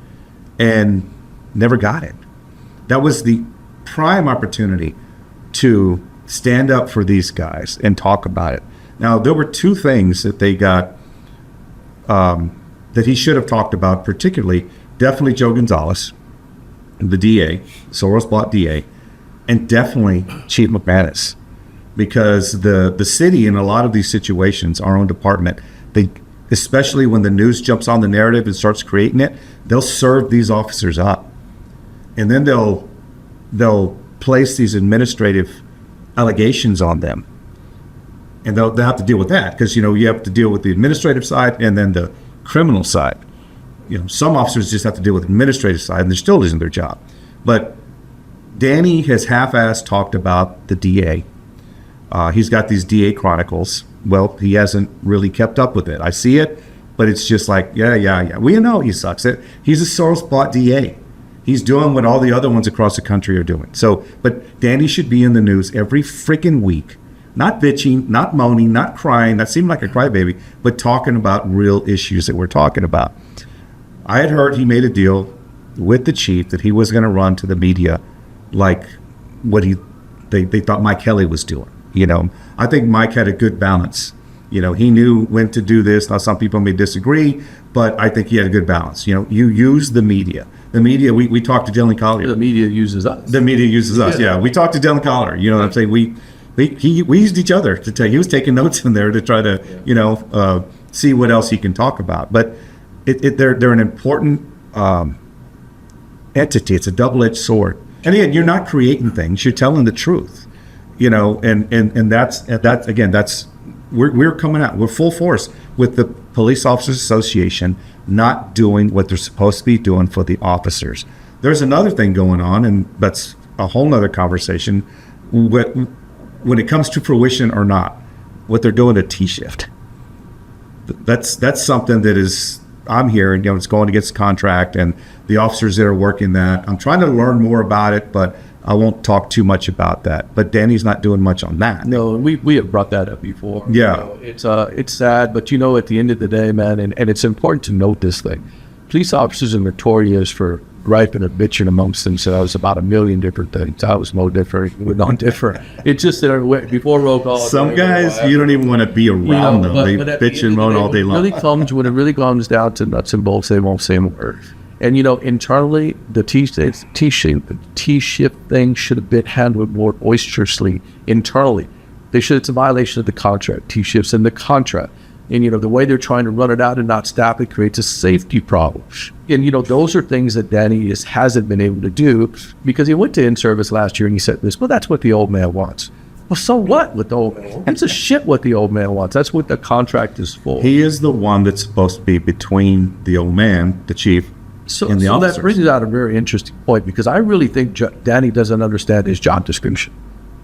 and never got it. That was the prime opportunity to stand up for these guys and talk about it. Now, there were 2 things that they got that he should have talked about, particularly, definitely Joe Gonzalez, the DA, Soros bought DA, and definitely Chief McManus, because the city in a lot of these situations, our own department, they, especially when the news jumps on the narrative and starts creating it, they'll serve these officers up, and then they'll place these administrative allegations on them. And they'll have to deal with that because, you have to deal with the administrative side and then the criminal side. Some officers just have to deal with the administrative side and they're still losing their job. But Danny has half-assed talked about the DA. He's got these DA chronicles. Well, he hasn't really kept up with it. I see it, but it's just like, yeah. We know he sucks. He's a Soros-bought DA. He's doing what all the other ones across the country are doing. So, but Danny should be in the news every freaking week. Not bitching, not moaning, not crying. That seemed like a crybaby, but talking about real issues that we're talking about. I had heard he made a deal with the chief that he was going to run to the media like what they thought Mike Kelly was doing. I think Mike had a good balance. He knew when to do this. Now, some people may disagree, but I think he had a good balance. You use the media. The media, we talked to Dylan Collier. The media uses us. The media uses us, yeah. We talked to Dylan Collier. You know what I'm saying? We used each other to tell. He was taking notes in there to try to, see what else he can talk about. But they're an important entity. It's a double-edged sword. And again, you're not creating things. You're telling the truth. And that's we're coming out. We're full force with the Police Officers Association not doing what they're supposed to be doing for the officers. There's another thing going on, and that's a whole nother conversation. When it comes to fruition or not, what they're doing at T-shift. That's something that is, I'm hearing, it's going against contract and the officers that are working that. I'm trying to learn more about it, but I won't talk too much about that. But Danny's not doing much on that. No, we have brought that up before. Yeah. It's sad, but at the end of the day, man, and it's important to note this thing. Police officers are notorious for griping and bitching amongst themselves about a million different things. I was no different. We're not different. It's just that before roll call. Some guys, you don't even want to be around them. They bitch and moan all day long. When it really comes down to nuts and bolts, they won't say a word. And, internally, the T-shift thing should have been handled more boisterously internally. It's a violation of the contract. T-shift's in the contract. And, the way they're trying to run it out and not stop it creates a safety problem. And, those are things that Danny hasn't been able to do because he went to in-service last year and he said this, well, that's what the old man wants. Well, so what with the old man? It's a shit what the old man wants. That's what the contract is for. He is the one that's supposed to be between the old man, the chief, and the officers. That brings out a very interesting point because I really think Danny doesn't understand his job description.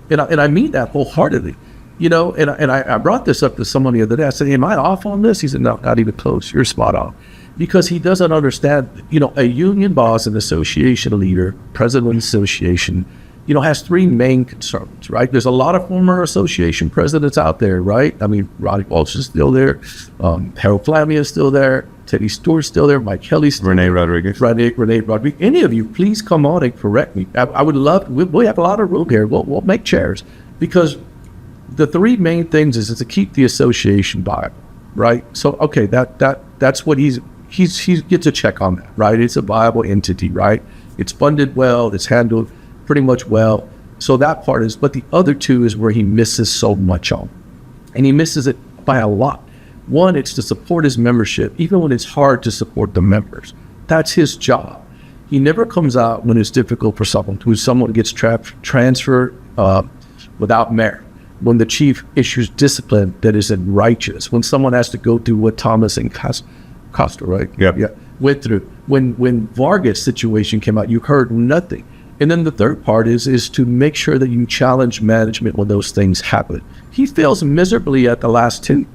And I mean that wholeheartedly. And I brought this up to someone the other day. I said, am I off on this? He said, no, not even close. You're spot on. Because he doesn't understand, a union boss, an association leader, president of an association, has three main concerns, right? There's a lot of former association presidents out there, right? I mean, Ronnie Walsh is still there. Harold Flammia is still there. Teddy Stewart's still there. Mike Kelly's still Renee there. Rodriguez. Renee Rodriguez. Any of you, please come on and correct me. I would love, we have a lot of room here. We'll make chairs because the three main things is to keep the association viable, right? So, okay, that's what he gets a check on that, right? It's a viable entity, right? It's funded well, it's handled pretty much well. So that part is, but the other two is where he misses so much on. And he misses it by a lot. One, it's to support his membership, even when it's hard to support the members. That's his job. He never comes out when it's difficult for someone gets transferred without merit. When the chief issues discipline that isn't righteous, when someone has to go through what Thomas and Costa, right? Yep. Yeah, went through. When Vargas' situation came out, you heard nothing. And then the third part is to make sure that you challenge management when those things happen. He fails miserably at the last two.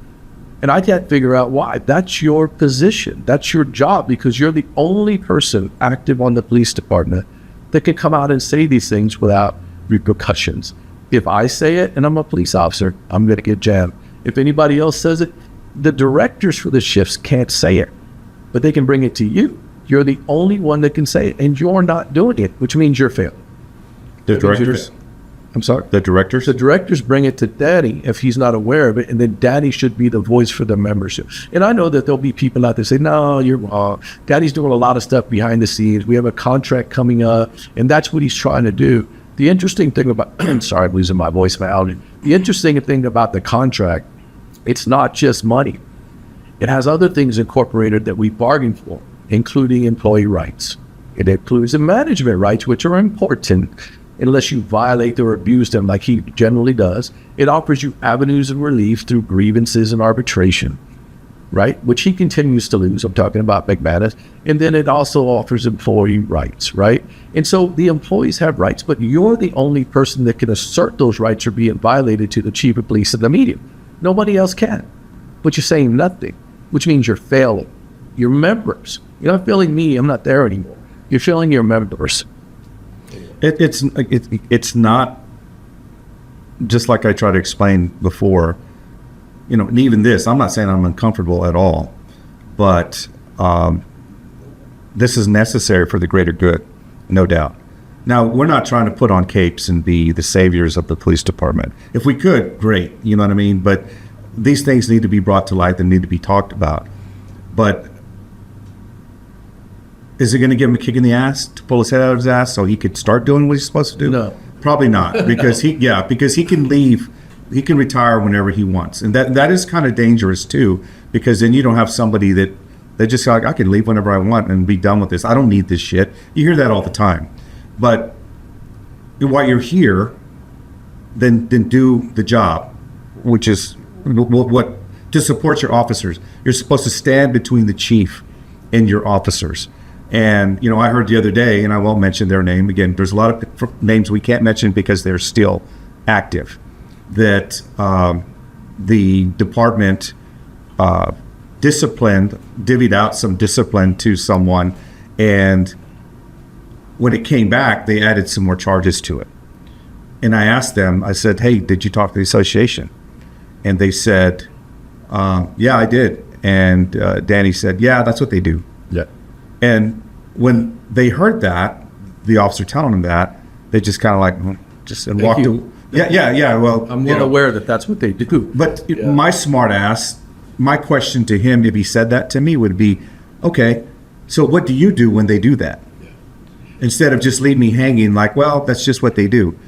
And I can't figure out why. That's your position. That's your job because you're the only person active on the police department that can come out and say these things without repercussions. If I say it and I'm a police officer, I'm going to get jammed. If anybody else says it, the directors for the shifts can't say it, but they can bring it to you. You're the only one that can say it, and you're not doing it, which means you're failing. The directors? I'm sorry? The directors? The directors bring it to Danny if he's not aware of it, and then Danny should be the voice for the membership. And I know that there'll be people out there say, no, you're wrong. Danny's doing a lot of stuff behind the scenes. We have a contract coming up, and that's what he's trying to do. The interesting thing about, sorry, I'm losing my voice now. The interesting thing about the contract, it's not just money. It has other things incorporated that we bargained for, including employee rights. It includes the management rights, which are important. unless you violate or abuse them like he generally does. It offers you avenues of relief through grievances and arbitration, right? Which he continues to lose. I'm talking about McManus. And then it also offers employee rights, right? And so the employees have rights, but you're the only person that can assert those rights are being violated to the chief of police and the media. Nobody else can. But you're saying nothing, which means you're failing your members. You're not failing me. I'm not there anymore. You're failing your members. It's not just like I tried to explain before. And even this, I'm not saying I'm uncomfortable at all, but this is necessary for the greater good, no doubt. Now, we're not trying to put on capes and be the saviors of the police department. If we could, great, you know what I mean? But these things need to be brought to light. They need to be talked about. But is it going to give him a kick in the ass to pull his head out of his ass so he could start doing what he's supposed to do? No. Probably not, because he can leave. He can retire whenever he wants. And that is kind of dangerous too, because then you don't have somebody that they just like, I can leave whenever I want and be done with this. I don't need this shit. You hear that all the time. But while you're here, then do the job, which is what to support your officers. You're supposed to stand between the chief and your officers. And, I heard the other day, and I won't mention their name again, there's a lot of names we can't mention because they're still active, that the department divvied out some discipline to someone, and when it came back, they added some more charges to it. And I asked them, I said, hey, did you talk to the association? And they said, yeah, I did. And Danny said, yeah, that's what they do. Yeah. And when they heard that, the officer telling them that, they just kind of like, walked away. Yeah. Well, I'm well aware that that's what they do. But my smart ass, my question to him, if he said that to me, would be, okay, so what do you do when they do that? Yeah. Instead of just leave me hanging like, well, that's just what they do.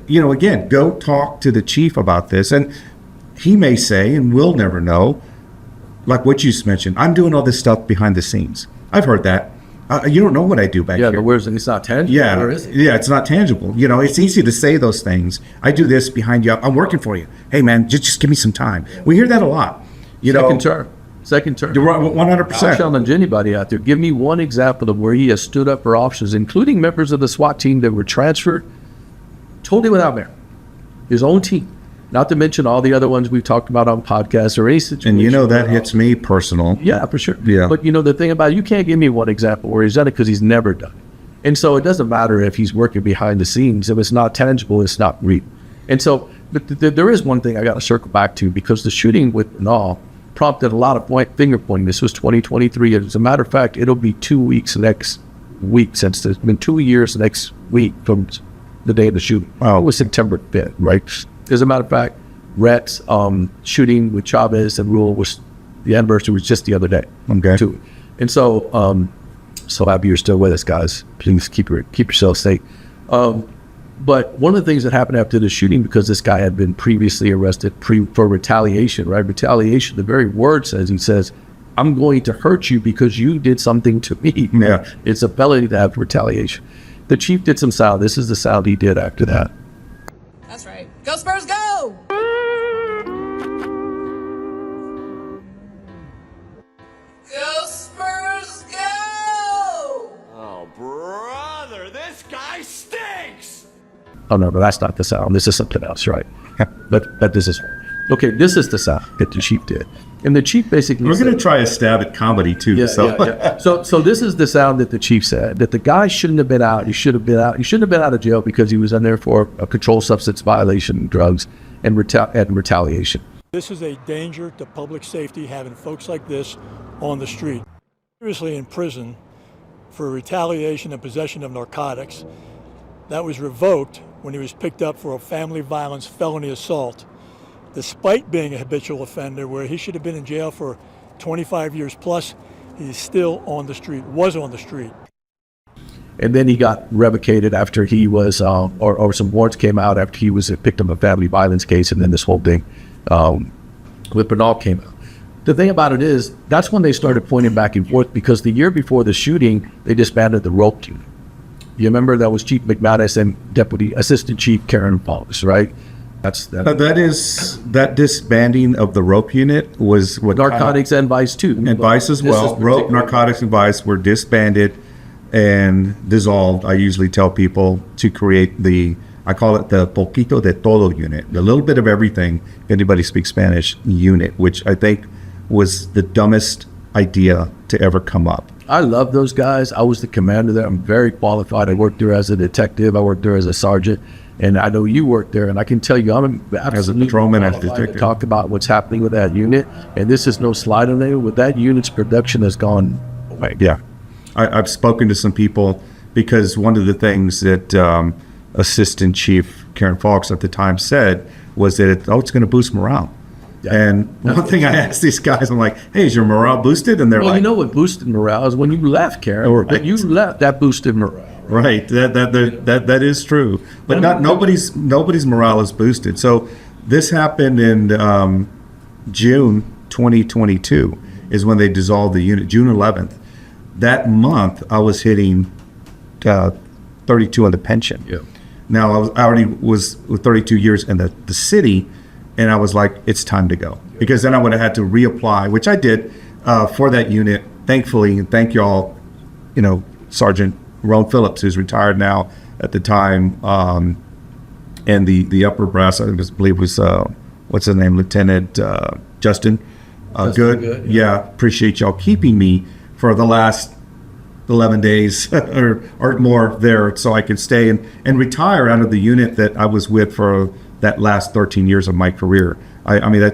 Again, go talk to the chief about this. And he may say, and we'll never know, like what you mentioned, I'm doing all this stuff behind the scenes. I've heard that. You don't know what I do back here. Yeah, but it's not tangible. Yeah, where is it? Yeah, it's not tangible. It's easy to say those things. I do this behind you. I'm working for you. Hey, man, just give me some time. We hear that a lot. Second term. 100%. I'll challenge anybody out there. Give me one example of where he has stood up for officers, including members of the SWAT team that were transferred totally without merit. His own team. Not to mention all the other ones we've talked about on podcasts or any situation. And that hits me personal. Yeah, for sure. Yeah. But the thing about it, you can't give me one example where he's done it because he's never done it. And so it doesn't matter if he's working behind the scenes. If it's not tangible, it's not real. And so but there is one thing I got to circle back to, because the shooting with Bernal prompted a lot of finger pointing. This was 2023. As a matter of fact, it'll be 2 weeks next week, since it's been 2 years next week from the day of the shooting. Wow. It was September 5th, right? As a matter of fact, Rhett's shooting with Chavez and Rule the anniversary was just the other day. Okay. Too. And so, so happy you're still with us, guys. Please keep yourself safe. But one of the things that happened after the shooting, because this guy had been previously arrested for retaliation, right? Retaliation, the very word he says, I'm going to hurt you because you did something to me. Yeah. It's a felony to have retaliation. The chief did some sound. This is the sound he did after that. That's right. Go Spurs, go! Go Spurs, go! Oh, brother, this guy stinks! Oh, no, that's not the sound. This is something else, right? But this is... Okay, this is the sound that the chief did. And the chief basically We're going to try a stab at comedy, too. Yeah. So this is the sound that the chief said, that the guy shouldn't have been out. He shouldn't have been out of jail because he was in there for a controlled substance violation, drugs, and retaliation. This is a danger to public safety, having folks like this on the street. Previously in prison for retaliation and possession of narcotics. That was revoked when he was picked up for a family violence felony assault. Despite being a habitual offender where he should have been in jail for 25 years plus, he's still was on the street. And then he got revocated after he was, or some warrants came out after he was picked up a family violence case, and then this whole thing with Bernal came out. The thing about it is, that's when they started pointing back and forth, because the year before the shooting, they disbanded the rope unit. You remember that was Chief McManus and Deputy Assistant Chief Karen Fox, right? That disbanding of the rope unit was what Narcotics and Vice too. and Vice as well. Rope, narcotics, and Vice were disbanded and dissolved. I usually tell people to create I call it the poquito de todo unit, the little bit of everything, if anybody speaks Spanish, unit, which I think was the dumbest idea to ever come up. I love those guys. I was the commander there. I'm very qualified. I worked there as a detective. I worked there as a sergeant. And I know you worked there, and I can tell you, I'm absolutely as a patrolman, as a qualified to detective. talk about what's happening with that unit. And this is no slight on it. With that unit's production has gone away. Yeah. I've spoken to some people because one of the things that Assistant Chief Karen Fox at the time said was that it's going to boost morale. Yeah. And one thing I asked these guys, I'm like, hey, is your morale boosted? And they're Well, like, you know what boosted morale is when you left, Karen. Right. When you left, that boosted morale. right, that is true. But not nobody's morale is boosted. So this happened in June 2022 is when they dissolved the unit, June 11th. That month, I was hitting 32 on the pension. Yeah. Now, I already was with 32 years in the city, and I was like, it's time to go. Because then I would have had to reapply, which I did for that unit, thankfully, and thank y'all, Sergeant Ron Phillips, who's retired now at the time, and the upper brass, I believe was, what's his name, Lieutenant Justin Good. Yeah, appreciate y'all keeping me for the last 11 days or more there so I could stay and retire out of the unit that I was with for that last 13 years of my career. I mean,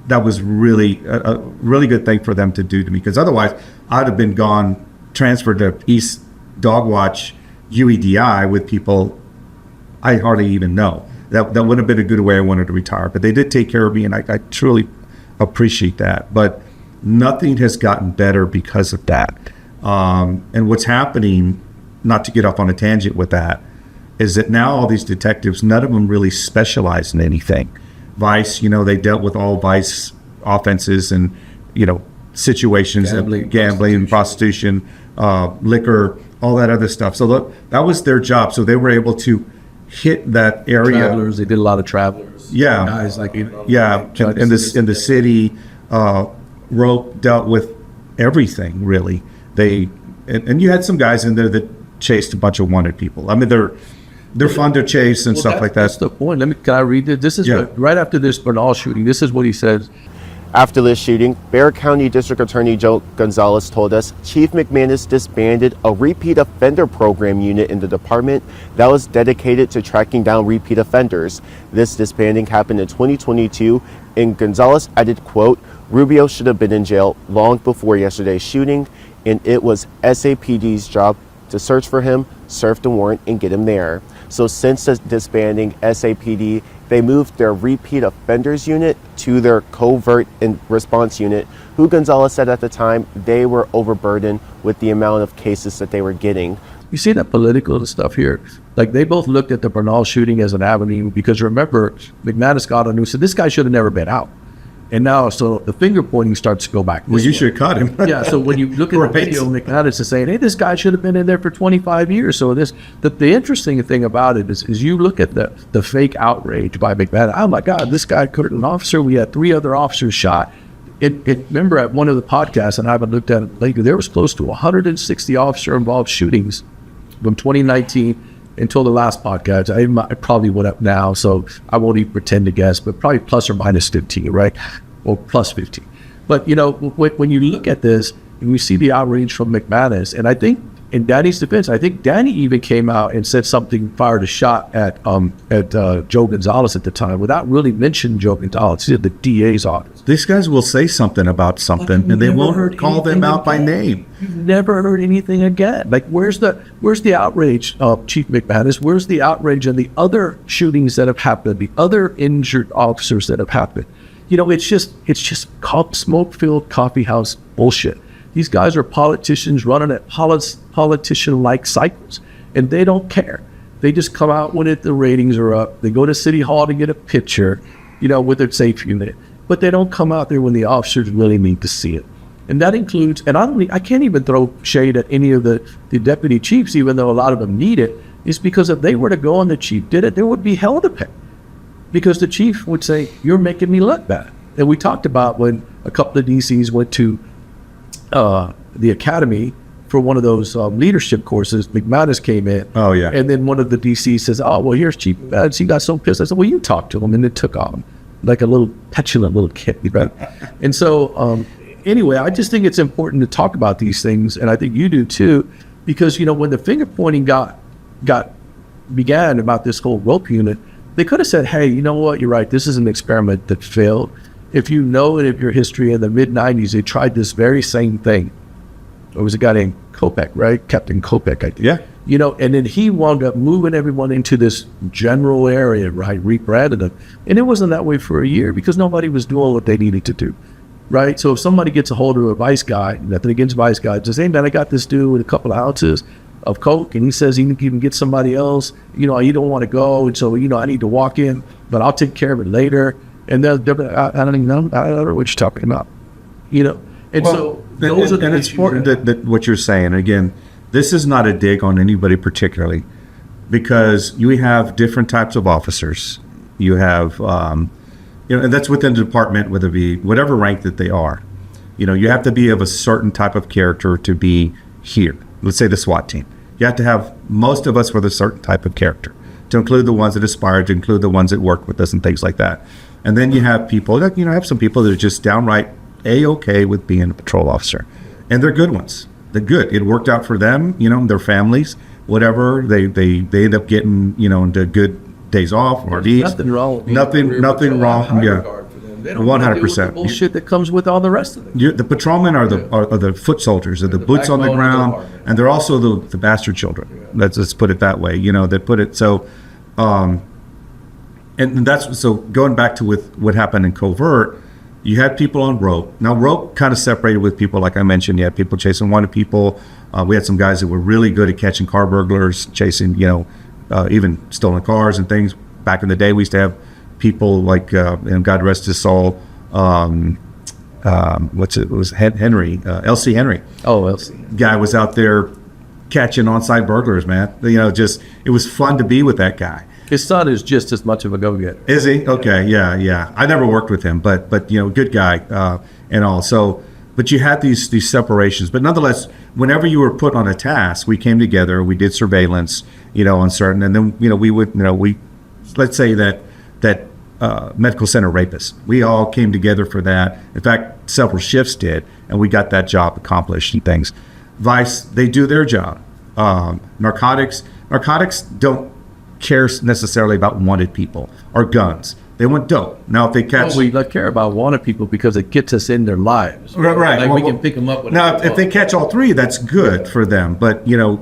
that was really a really good thing for them to do to me, because otherwise I'd have been gone, transferred to East Dogwatch UEDI with people I hardly even know. That would have been a good way I wanted to retire. But they did take care of me, and I truly appreciate that. But nothing has gotten better because of that. And what's happening, not to get off on a tangent with that, is that now all these detectives, none of them really specialize in anything. Vice, they dealt with all vice offenses and, situations, gambling, prostitution, liquor, all that other stuff. So that was their job. So they were able to hit that area. Travelers, they did a lot of travelers. Yeah. Guys like, in the city, Rope dealt with everything, really. And you had some guys in there that chased a bunch of wanted people. I mean, they're fun to chase and stuff like that. That's the point. Can I read it? This is right after this Bernal shooting. This is what he says. After this shooting, Bexar County District Attorney Joe Gonzalez told us Chief McManus disbanded a repeat offender program unit in the department that was dedicated to tracking down repeat offenders. This disbanding happened in 2022, and Gonzalez added, quote, Rubio should have been in jail long before yesterday's shooting, and it was SAPD's job to search for him, serve the warrant, and get him there. So since disbanding SAPD, they moved their repeat offenders unit to their covert and response unit, who Gonzalez said at the time they were overburdened with the amount of cases that they were getting. You see that political stuff here? Like, they both looked at the Bernal shooting as an avenue, because remember, McManus got on who said this guy should have never been out. And now, so the finger pointing starts to go back. Well, you should have caught him. Yeah, so when you look at the video, McManus is saying, hey, this guy should have been in there for 25 years. So the interesting thing about it is you look at the fake outrage by McManus. Oh, my God, this guy killed an officer. We had 3 other officers shot. Remember at one of the podcasts, and I haven't looked at it lately, there was close to 160 officer-involved shootings from 2019 until the last podcast. I probably went up now, so I won't even pretend to guess, but probably plus or minus 15, right? Or plus 15. But, when you look at this, and we see the outrage from McManus, and I think, in Danny's defense, I think Danny even came out and said something, fired a shot at Joe Gonzalez at the time, without really mentioning Joe Gonzalez. He said the DA's office. These guys will say something about something, and they won't call them out by name. You've never heard anything again. Like, where's the outrage, Chief McManus? Where's the outrage on the other shootings that have happened, the other injured officers that have happened? It's just smoke-filled coffee house bullshit. These guys are politicians running at politician-like cycles, and they don't care. They just come out when the ratings are up. They go to City Hall to get a picture, with their safe unit. But they don't come out there when the officers really need to see it. And that includes, and I can't even throw shade at any of the deputy chiefs, even though a lot of them need it, is because if they were to go and the chief did it, there would be hell to pay. Because the chief would say, you're making me look bad. And we talked about when a couple of DCs went to the academy for one of those leadership courses. McManus came in. Oh, yeah. And then one of the DCs says, oh, well, here's Chief McManus. He got so pissed. I said, well, you talk to him. And it took on like a little petulant little kid, right? And so anyway, I just think it's important to talk about these things. And I think you do too, because, you know, when the finger pointing began about this whole rope unit, they could have said, hey, you know what? You're right. This is an experiment that failed. If you know it of your history in the mid-90s, they tried this very same thing. There was a guy named Kopek, right? Captain Kopek, I think. Yeah. You know, and then he wound up moving everyone into this general area, right? Rebranded them. And it wasn't that way for a year because nobody was doing what they needed to do, right? So if somebody gets a hold of a vice guy, nothing against vice guys, says, hey, man, I got this dude with a couple of ounces of coke, and he says he can get somebody else, you know, you don't want to go, and so, you know, I need to walk in, but I'll take care of it later. And they're I don't even know, I don't know what you're talking about, you know. And so those are the and it's issues important that what you're saying, again, this is not a dig on anybody particularly, because you have different types of officers. You have, you know, and that's within the department, whether it be whatever rank that they are. You know, you have to be of a certain type of character to be here. Let's say the SWAT team. You have to have most of us with a certain type of character, to include the ones that aspire, to include the ones that work with us and things like that. And then you have people that, you know, have some people that are just downright A-okay with being a patrol officer. And they're good ones. They're good. It worked out for them, you know, their families, whatever. They end up getting, you know, into good days off or these. nothing wrong with being Nothing wrong. Yeah. They don't want to deal with the 100%. bullshit that comes with all the rest of it. The patrolmen are the foot soldiers, they're the boots on the backbone of the ground, department. and they're also the bastard children. Let's put it that way. You know, they put it so. And that's so going back to with what happened in covert. You had people on rope. Now rope kind of separated with people, like I mentioned. You had people chasing wanted people. We had some guys that were really good at catching car burglars, chasing, you know, even stolen cars and things. Back in the day, we used to have people like, and God rest his soul, Henry, LC Henry. Oh, LC. Guy was out there catching on-site burglars, man. You know, just, it was fun to be with that guy. His son is just as much of a go-getter. Is he? Okay, yeah. I never worked with him, but you know, good guy and all. So, but you had these separations. But nonetheless, whenever you were put on a task, we came together, we did surveillance, you know, on certain, and then, you know, we would, you know, let's say that medical center rapists. We all came together for that. In fact, several shifts did, and we got that job accomplished and things. Vice, they do their job. Narcotics don't care necessarily about wanted people or guns. They want dope. Now, if they catch... We don't care about wanted people because it gets us in their lives. Right. Like we can pick them up. Now, if they catch all three, that's good for them. But, you know,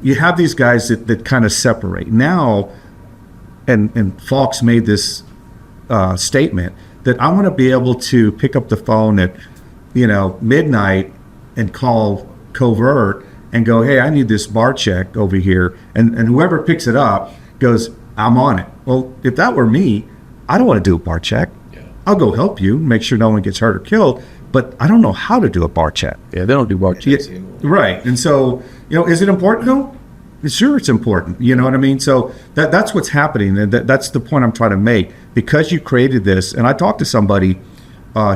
you have these guys that kind of separate. Now, and Falks made this statement that I want to be able to pick up the phone at, you know, midnight and call covert and go, hey, I need this bar check over here. And whoever picks it up goes, I'm on it. Well, if that were me, I don't want to do a bar check. Yeah. I'll go help you, make sure no one gets hurt or killed, but I don't know how to do a bar check. Yeah, they don't do bar checks anymore. Right. And so, you know, is it important? No. Sure, it's important. You know what I mean? So that's what's happening. And that's the point I'm trying to make. Because you created this, and I talked to somebody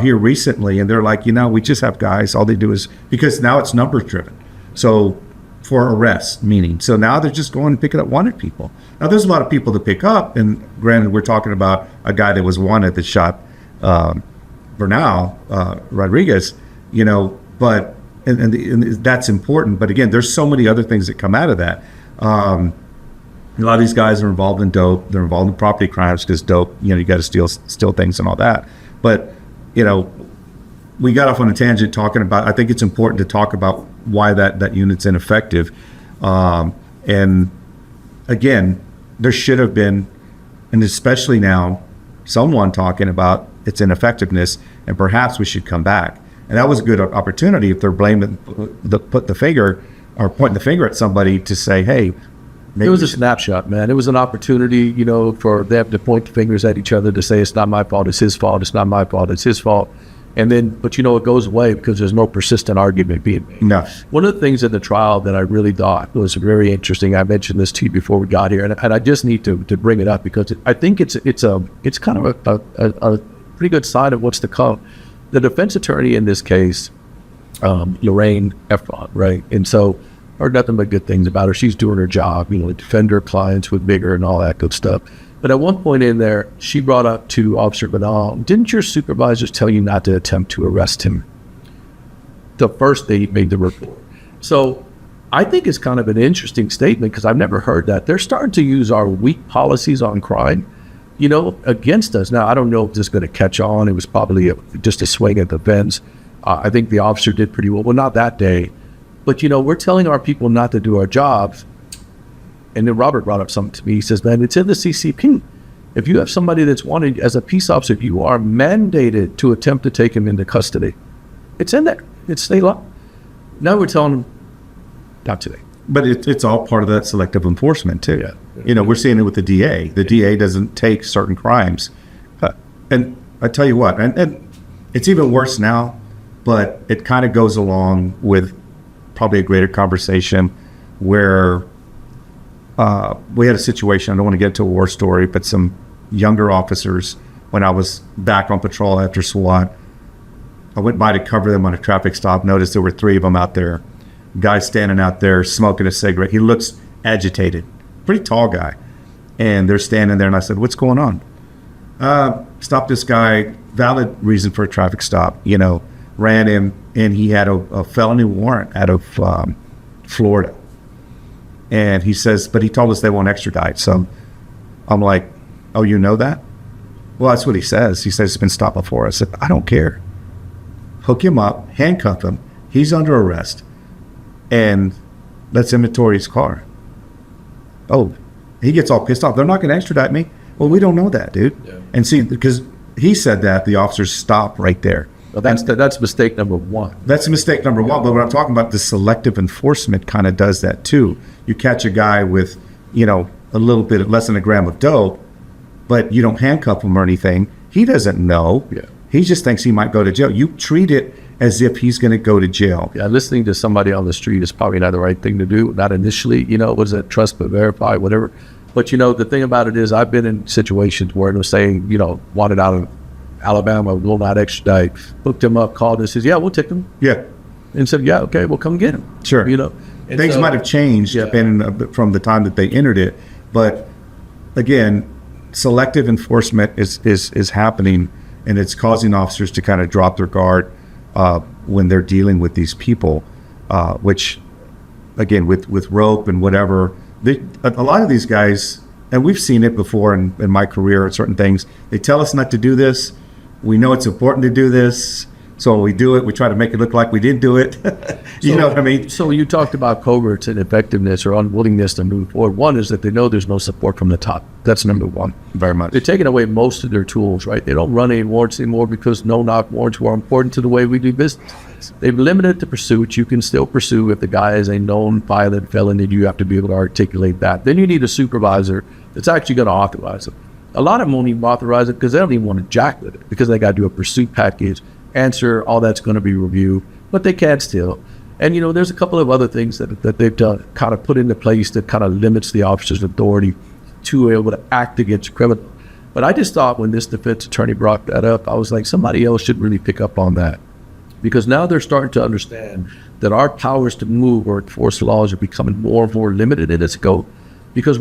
here recently, and they're like, you know, we just have guys, all they do is, because now it's numbers driven. So for arrests, meaning. So now they're just going and picking up wanted people. Now there's a lot of people to pick up, and granted, we're talking about a guy that was wanted that shot Bernal Rodriguez, you know, but and that's important. But again, there's so many other things that come out of that. A lot of these guys are involved in dope. They're involved in property crimes because dope, you know, you got to steal things and all that. But, you know, we got off on a tangent talking about, I think it's important to talk about why that unit's ineffective. And again, there should have been, and especially now, someone talking about its ineffectiveness, and perhaps we should come back. And that was a good opportunity if they're blaming, pointing the finger at somebody to say, hey, maybe it was a snapshot, man. It was an opportunity, you know, for them to point the fingers at each other to say, it's not my fault, it's his fault, it's not my fault, it's his fault. And then, but it goes away because there's no persistent argument being made. No. One of the things in the trial that I really thought was very interesting, I mentioned this to you before we got here, and I just need to bring it up because I think it's kind of a pretty good sign of what's to come. The defense attorney in this case, Lorraine Efron, right? And so heard nothing but good things about her. She's doing her job, defend her clients with vigor and all that good stuff. But at one point in there, she brought up to Officer Banal, didn't your supervisors tell you not to attempt to arrest him? The first day he made the report. So I think it's kind of an interesting statement because I've never heard that. They're starting to use our weak policies on crime, against us. Now, I don't know if this is going to catch on. It was probably just a swing at the fence. I think the officer did pretty well. Well, not that day. But, we're telling our people not to do our jobs. And then Robert brought up something to me. He says, man, it's in the CCP. If you have somebody that's wanted as a peace officer, you are mandated to attempt to take him into custody. It's in there. It's state law. Now we're telling them, not today. But it's all part of that selective enforcement, too. Yeah. We're seeing it with the DA. The DA doesn't take certain crimes. And I tell you what, and it's even worse now, but it kind of goes along with probably a greater conversation where we had a situation, I don't want to get into a war story, but some younger officers, when I was back on patrol after SWAT, I went by to cover them on a traffic stop, noticed there were 3 of them out there. Guy standing out there smoking a cigarette. He looks agitated. Pretty tall guy. And they're standing there, and I said, what's going on? Stop this guy. Valid reason for a traffic stop. Ran him, and he had a felony warrant out of Florida. And he says, but he told us they won't extradite. So I'm like, oh, you know that? Well, that's what he says. He says it's been stopped before. I said, I don't care. Hook him up, handcuff him. He's under arrest. And let's inventory his car. Oh, he gets all pissed off. They're not going to extradite me. Well, we don't know that, dude. Yeah. And see, because he said that, the officers stopped right there. Well, that's mistake number one. That's mistake number one. But what I'm talking about, the selective enforcement kind of does that too. You catch a guy with, a little bit less than a gram of dope, but you don't handcuff him or anything. He doesn't know. Yeah. He just thinks he might go to jail. You treat it as if he's going to go to jail. Yeah, listening to somebody on the street is probably not the right thing to do. Not initially, was it trust but verify, whatever. But, the thing about it is I've been in situations where it was saying, wanted out of Alabama, will not extradite. Hooked him up, called and says, yeah, we'll take him. Yeah. And said, yeah, okay, we'll come get him. Sure. And things might have changed from the time that they entered it. But, again, selective enforcement is happening, and it's causing officers to kind of drop their guard when they're dealing with these people, which, again, with rope and whatever, a lot of these guys, and we've seen it before in my career at certain things, they tell us not to do this. We know it's important to do this. So when we do it, we try to make it look like we did do it. You know what I mean? So you talked about coverts and effectiveness or unwillingness to move forward. One is that they know there's no support from the top. That's number one. Very much. They're taking away most of their tools, right? They don't run any warrants anymore because no-knock warrants were important to the way we do business. They've limited the pursuit. You can still pursue if the guy is a known violent felon, and you have to be able to articulate that. Then you need a supervisor that's actually going to authorize it. A lot of them won't even authorize it because they don't even want to jack with it because they got to do a pursuit package, answer, all that's going to be reviewed, but they can still. And, there's a couple of other things that they've done, kind of put into place that kind of limits the officer's authority to be able to act against a criminal. But I just thought when this defense attorney brought that up, I was like, somebody else should really pick up on that. Because now they're starting to understand that our powers to move or enforce laws are becoming more and more limited in its scope because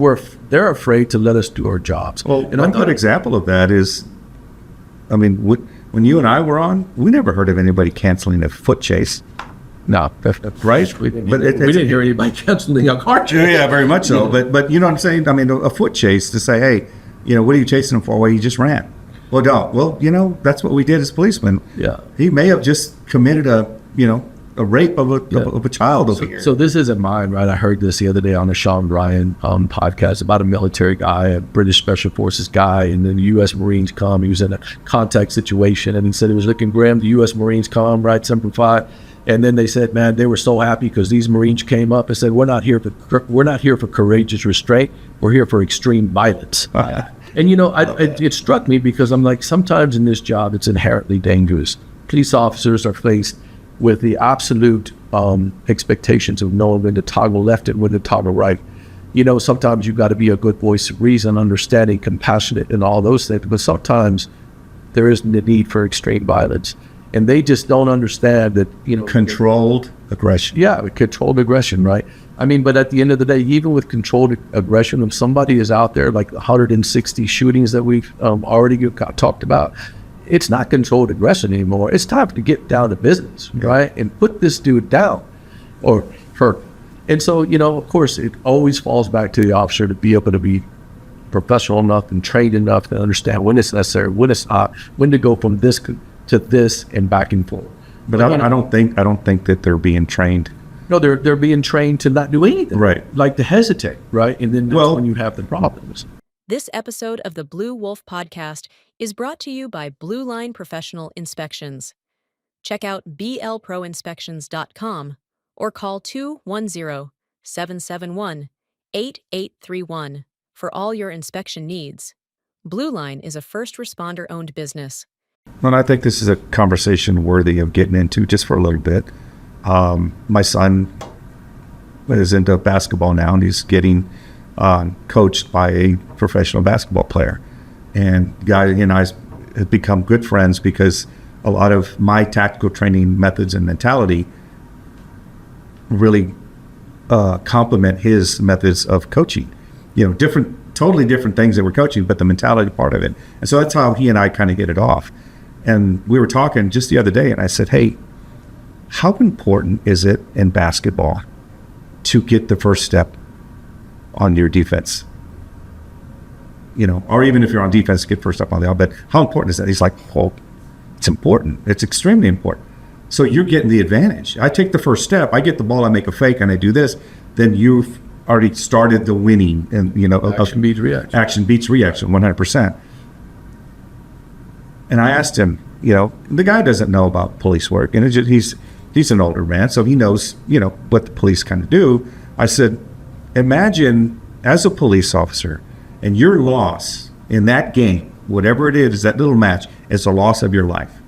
they're afraid to let us do our jobs. Well, and a good example of that is, when you and I were on, we never heard of anybody canceling a foot chase. No, right? We didn't hear anybody canceling a car chase. Yeah, very much so. But you know what I'm saying? A foot chase to say, hey, what are you chasing him for? Well, he just ran. Well, don't. Well, that's what we did as policemen. Yeah. He may have just committed a rape of a child over here. So this isn't mine, right? I heard this the other day on the Sean Bryan podcast about a military guy, a British Special Forces guy, and then the U.S. Marines come. He was in a contact situation, and he said he was looking grim. The U.S. Marines come, right, Semper Fi. And then they said, man, they were so happy because these Marines came up and said, we're not here for courageous restraint. We're here for extreme violence. And, it struck me because I'm like, sometimes in this job, it's inherently dangerous. police officers are faced with the absolute expectations of knowing when to toggle left and when to toggle right. You know, sometimes you've got to be a good voice of reason, understanding, compassionate, and all those things. But sometimes there isn't the need for extreme violence. And they just don't understand that, you know. Controlled aggression. Yeah, controlled aggression, right? I mean, but at the end of the day, even with controlled aggression, if somebody is out there, like 160 shootings that we've already talked about, it's not controlled aggression anymore. It's time to get down to business, right? And put this dude down or her. And so, you know, of course, it always falls back to the officer to be able to be professional enough and trained enough to understand when it's necessary, when it's not, when to go from this to this and back and forth. But I don't think that they're being trained. No, they're being trained to not do anything. Right. Like to hesitate, right? And then that's when you have the problems. This episode of the Blu Wolf Podcast is brought to you by Blue Line Professional Inspections. Check out blproinspections.com or call 210-771-8831 for all your inspection needs. Blue Line is a first responder-owned business. And I think this is a conversation worthy of getting into just for a little bit. My son is into basketball now, and he's getting coached by a professional basketball player. And Guy and I have become good friends because a lot of my tactical training methods and mentality really complement his methods of coaching. You know, totally different things that we're coaching, but the mentality part of it. And so that's how he and I kind of get it off. And we were talking just the other day, and I said, hey, how important is it in basketball to get the first step on your defense? You know, or even if you're on defense, get first step on the offense. But how important is that? He's like, well, it's important. It's extremely important. So you're getting the advantage. I take the first step, I get the ball, I make a fake, and I do this. Then you've already started the winning, and you know, Action beats reaction. Action beats reaction, 100%. And I asked him, you know, the guy doesn't know about police work, and he's an older man, so he knows, you know, what the police kind of do. I said, imagine as a police officer, and your loss in that game, whatever it is, that little match, is the loss of your life.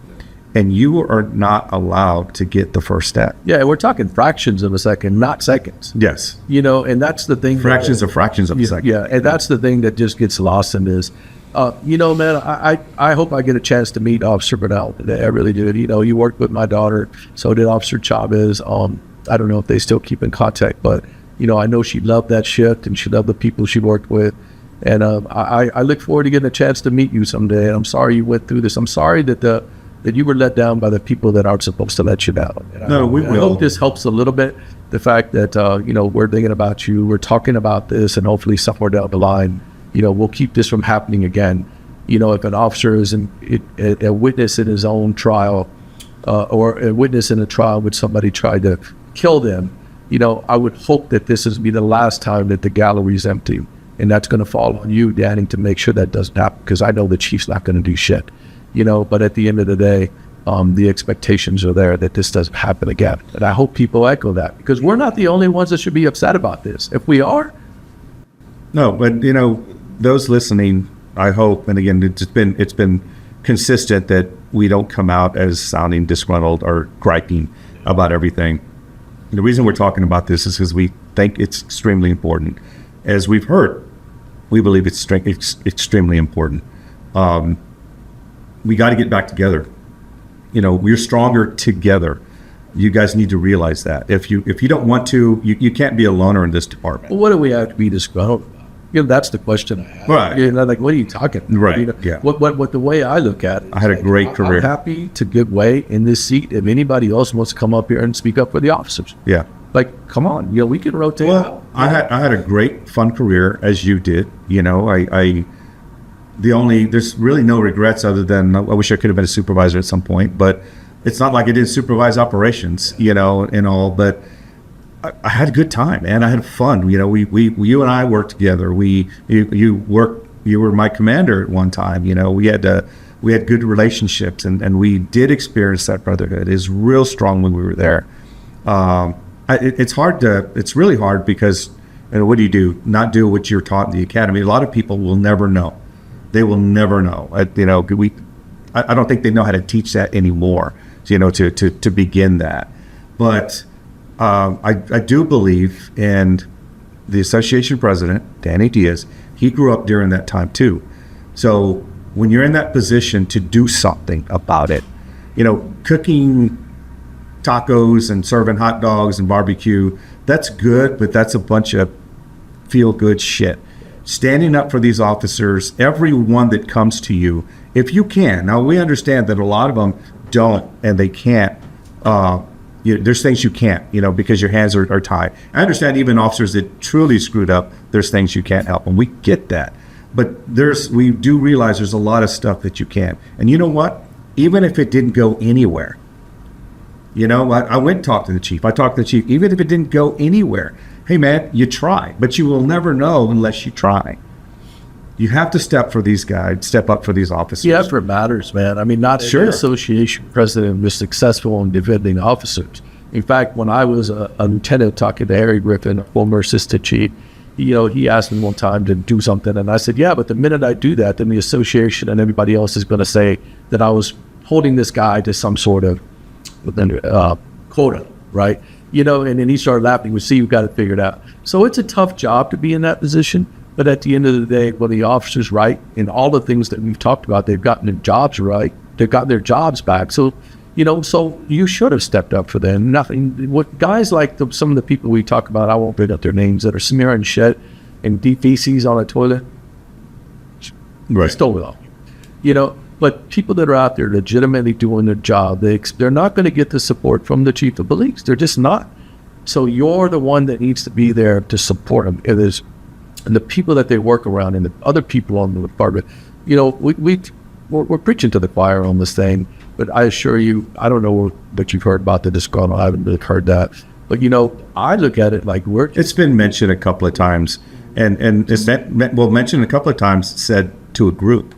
And you are not allowed to get the first step. Yeah, we're talking fractions of a second, not seconds. Yes. You know, and that's the thing. Fractions of a second. Yeah, and that's the thing that just gets lost in this. You know, man, I hope I get a chance to meet Officer Burnell today. I really did. You know, you worked with my daughter, so did Officer Chavez. I don't know if they still keep in contact, but, you know, I know she loved that shift and she loved the people she worked with. And I look forward to getting a chance to meet you someday. And I'm sorry you went through this. I'm sorry that you were let down by the people that aren't supposed to let you down. No, we will. I hope this helps a little bit. The fact that, you know, we're thinking about you, we're talking about this, and hopefully somewhere down the line, you know, we'll keep this from happening again. You know, if an officer is a witness in his own trial, or a witness in a trial which somebody tried to kill them, you know, I would hope that this is be the last time that the gallery is empty. And that's going to fall on you, Danny, to make sure that doesn't happen, because I know the chief's not going to do shit. You know, but at the end of the day, the expectations are there that this doesn't happen again. And I hope people echo that, because we're not the only ones that should be upset about this. If we are. No, but, you know, those listening, I hope, and again, it's been consistent that we don't come out as sounding disgruntled or griping about everything. The reason we're talking about this is because we think it's extremely important. As we've heard, we believe it's extremely important. We got to get back together. You know, we're stronger together. You guys need to realize that. If you don't want to, you can't be a loner in this department. Well, what do we have to be disgruntled about? You know, that's the question I have. Right. You know, like, what are you talking about? Right. You know, Yeah. What the way I look at it, I had a great career. I'm happy to give way in this seat if anybody else wants to come up here and speak up for the officers. Yeah. Like, come on, you know, we can rotate. Well, I had a great, fun career, as you did. You know, there's really no regrets other than I wish I could have been a supervisor at some point, but it's not like I didn't supervise operations, you know, and all, but I had a good time, man. I had fun. You know, you and I worked together. You were my commander at one time. You know, we had good relationships, and we did experience that brotherhood. It was real strong when we were there. It's really hard because, you know, what do? Not do what you're taught in the academy. A lot of people will never know. They will never know. You know, I don't think they know how to teach that anymore. to begin that. But I do believe in the association president, Danny Diaz. He grew up during that time too. So when you're in that position to do something about it, cooking tacos and serving hot dogs and barbecue, that's good, but that's a bunch of feel-good shit. Standing up for these officers, everyone that comes to you, if you can. Now, we understand that a lot of them don't, and they can't. There's things you can't, because your hands are tied. I understand even officers that truly screwed up, there's things you can't help, and we get that. But we do realize there's a lot of stuff that you can. And you know what? Even if it didn't go anywhere, I went and talked to the chief. I talked to the chief. Even if it didn't go anywhere, hey, man, you try. But you will never know unless you try. You have to step up for these officers. The effort matters, man. I mean, not every association president was successful in defending officers. In fact, when I was a lieutenant talking to Harry Griffin, former assistant chief, he asked me one time to do something, and I said, yeah, but the minute I do that, then the association and everybody else is going to say that I was holding this guy to some sort of quota, right? And then he started laughing. We see you've got it figured out. So it's a tough job to be in that position. But at the end of the day, when the officer's right, and all the things that we've talked about, they've gotten their jobs right, they've gotten their jobs back. So, so you should have stepped up for them. Nothing. What guys like some of the people we talk about, I won't bring up their names, that are smearing shit and deep feces on a toilet, right? Stole it all. But people that are out there legitimately doing their job, they're not going to get the support from the chief of police. They're just not. So you're the one that needs to be there to support them. And the people that they work around and the other people on the department, we're preaching to the choir on this thing. But I assure you, I don't know what you've heard about the disgruntled. I haven't really heard that. But I look at it like it's been mentioned a couple of times, and mentioned a couple of times, said to a group.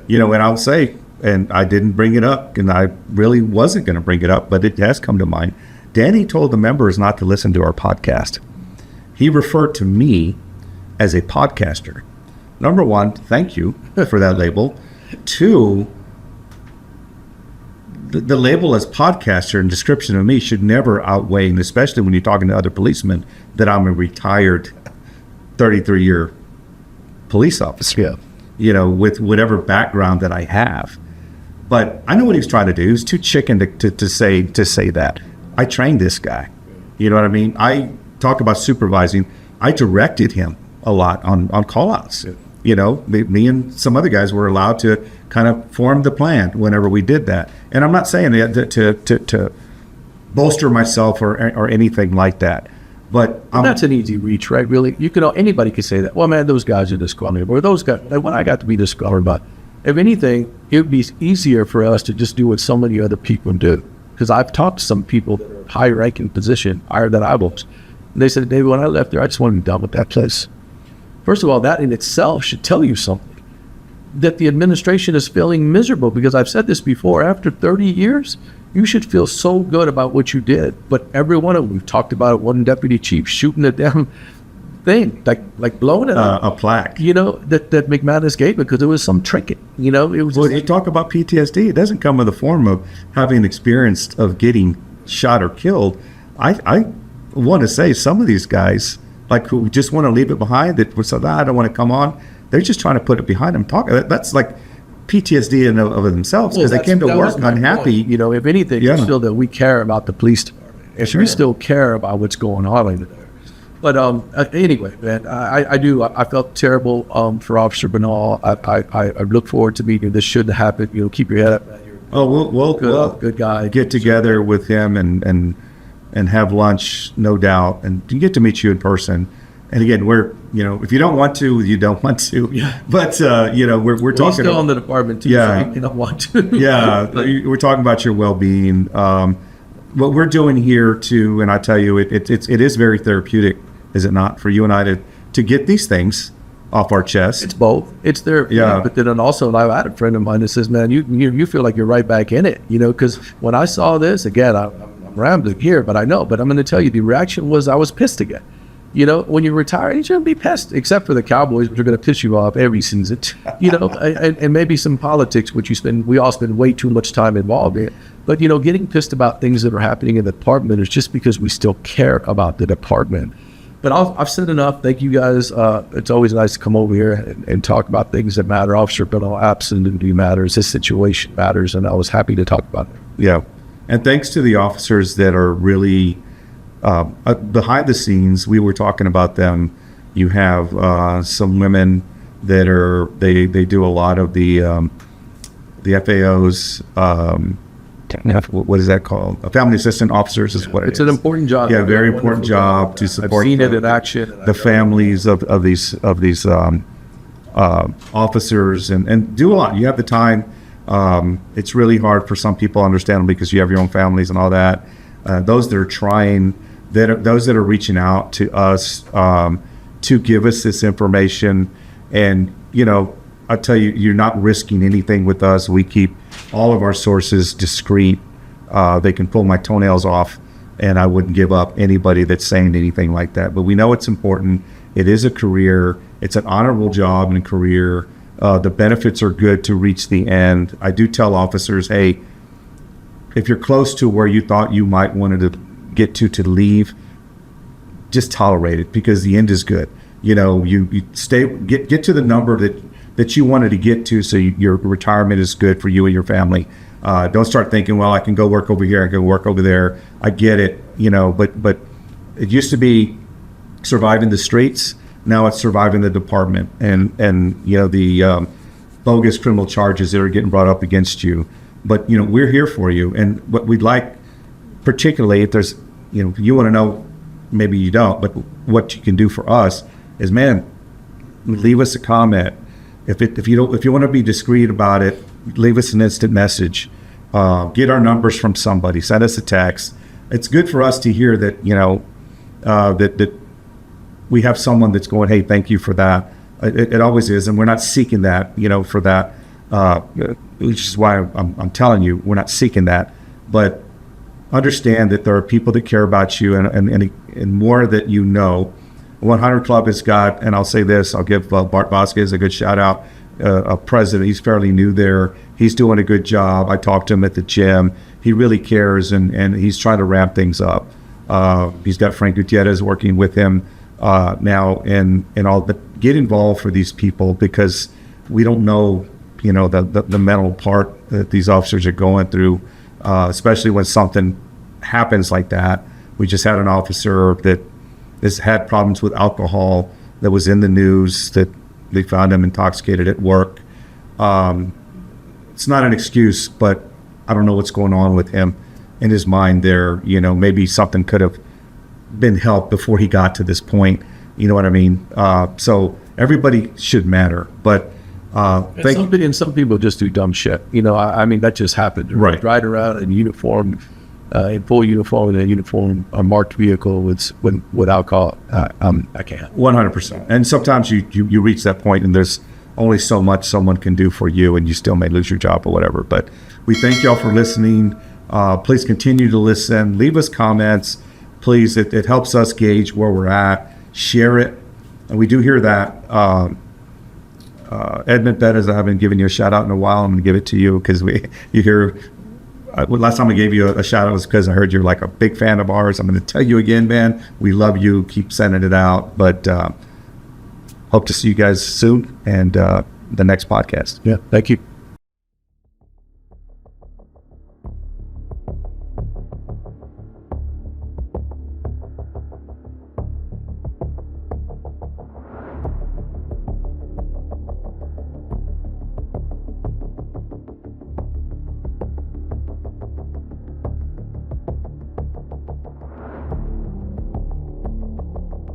And I'll say, and I didn't bring it up, and I really wasn't going to bring it up, but it has come to mind. Danny told the members not to listen to our podcast. He referred to me as a podcaster. Number one, thank you for that label. Two, the label as podcaster and description of me should never outweigh, and especially when you're talking to other policemen, that I'm a retired 33-year police officer. Yeah. With whatever background that I have. But I know what he was trying to do. He was too chicken to say that. I trained this guy. You know what I mean? I talk about supervising. I directed him a lot on call-outs. Yeah. Me and some other guys were allowed to kind of form the plan whenever we did that. And I'm not saying that to bolster myself or anything like that. But that's an easy reach, right? Really, anybody could say that. Well, man, those guys are disgruntled, or those guys. When I got to be disgruntled, but if anything, it would be easier for us to just do what so many other people do. Because I've talked to some people that are high-ranking position, higher than I was. And they said, David, when I left there, I just wanted to be done with that place. First of all, that in itself should tell you something. That the administration is feeling miserable, because I've said this before, after 30 years, you should feel so good about what you did. But every one of them, we've talked about it, one deputy chief shooting the damn thing, like blowing it up. A plaque. That McManus gave because it was some trinket. It was. Well, you talk about PTSD. It doesn't come in the form of having experience of getting shot or killed. I want to say some of these guys, like who just want to leave it behind, that was like, I don't want to come on. They're just trying to put it behind them. That's like PTSD in of themselves, because they came to work unhappy. If anything, it's still that we care about the police department. If we still care about what's going on in there. But anyway, man, I do. I felt terrible for Officer Bernal. I look forward to meeting. This shouldn't happen. Keep your head up. Oh, we'll good guy. Get together with him and have lunch, no doubt, and get to meet you in person. And again, we're if you don't want to, you don't want to. Yeah. But we're talking. We're still in the department too. Yeah. So you don't want to. Yeah. We're talking about your well-being. What we're doing here too, and I tell you, it is very therapeutic, is it not, for you and I to get these things off our chest? It's both. It's therapeutic. Yeah. But then also, I've had a friend of mine that says, man, you feel like you're right back in it. Because when I saw this again, I'm rambling here, but I know. But I'm going to tell you, the reaction was I was pissed again. You know, when you retire, you shouldn't be pissed, except for the Cowboys, which are going to piss you off every season. You know, and maybe some politics, which we all spend way too much time involved in. But, you know, getting pissed about things that are happening in the department is just because we still care about the department. But I've said enough. Thank you guys. It's always nice to come over here and talk about things that matter. Officer Bill absolutely matters. This situation matters, and I was happy to talk about it. Yeah. And thanks to the officers that are really behind the scenes. We were talking about them. You have some women that they do a lot of the FAOs. What is that called? Family assistant officers is what it is. It's an important job. Yeah, very important job to support. I've seen it in action. The families of these officers and do a lot. You have the time. It's really hard for some people, understandably, because you have your own families and all that. Those that are trying, those that are reaching out to us to give us this information, and you know, I tell you, you're not risking anything with us. We keep all of our sources discreet. They can pull my toenails off, and I wouldn't give up anybody that's saying anything like that. But we know it's important. It is a career. It's an honorable job and a career. The benefits are good to reach the end. I do tell officers, hey, if you're close to where you thought you might want to get to leave, just tolerate it, because the end is good. You know, you get to the number that you wanted to get to, so your retirement is good for you and your family. Don't start thinking, well, I can go work over here, I can work over there. I get it, you know, but it used to be surviving the streets. Now it's surviving the department, and you know, the bogus criminal charges that are getting brought up against you. But you know, we're here for you, and what we'd like, particularly if there's, you know, you want to know, maybe you don't, but what you can do for us is, man, leave us a comment. If you want to be discreet about it, leave us an instant message. Get our numbers from somebody. Send us a text. It's good for us to hear that, you know, that we have someone that's going, hey, thank you for that. It always is, and we're not seeking that, you know, for that. Which is why I'm telling you, we're not seeking that. But understand that there are people that care about you, and more that you know. 100 Club has got, and I'll say this, I'll give Bart Vasquez a good shout out, a president. He's fairly new there. He's doing a good job. I talked to him at the gym. He really cares, and he's trying to ramp things up. He's got Frank Gutierrez working with him now, and all. But get involved for these people, because we don't know, you know, the mental part that these officers are going through, especially when something happens like that. We just had an officer that has had problems with alcohol that was in the news, that they found him intoxicated at work. It's not an excuse, but I don't know what's going on with him in his mind there. You know, maybe something could have been helped before he got to this point. You know what I mean? So everybody should matter, but and some people just do dumb shit. You know, I mean, that just happened. Right. Ride around in uniform, in full uniform, in a uniform, a marked vehicle with alcohol. I can't. 100%. And sometimes you reach that point, and there's only so much someone can do for you, and you still may lose your job or whatever. But we thank y'all for listening. Please continue to listen. Leave us comments. Please, it helps us gauge where we're at. Share it. And we do hear that. Edmund Bettis, I haven't given you a shout out in a while. I'm going to give it to you, because you hear. Last time I gave you a shout out was because I heard you're like a big fan of ours. I'm going to tell you again, man. We love you. Keep sending it out. But hope to see you guys soon, and the next podcast. Yeah. Thank you.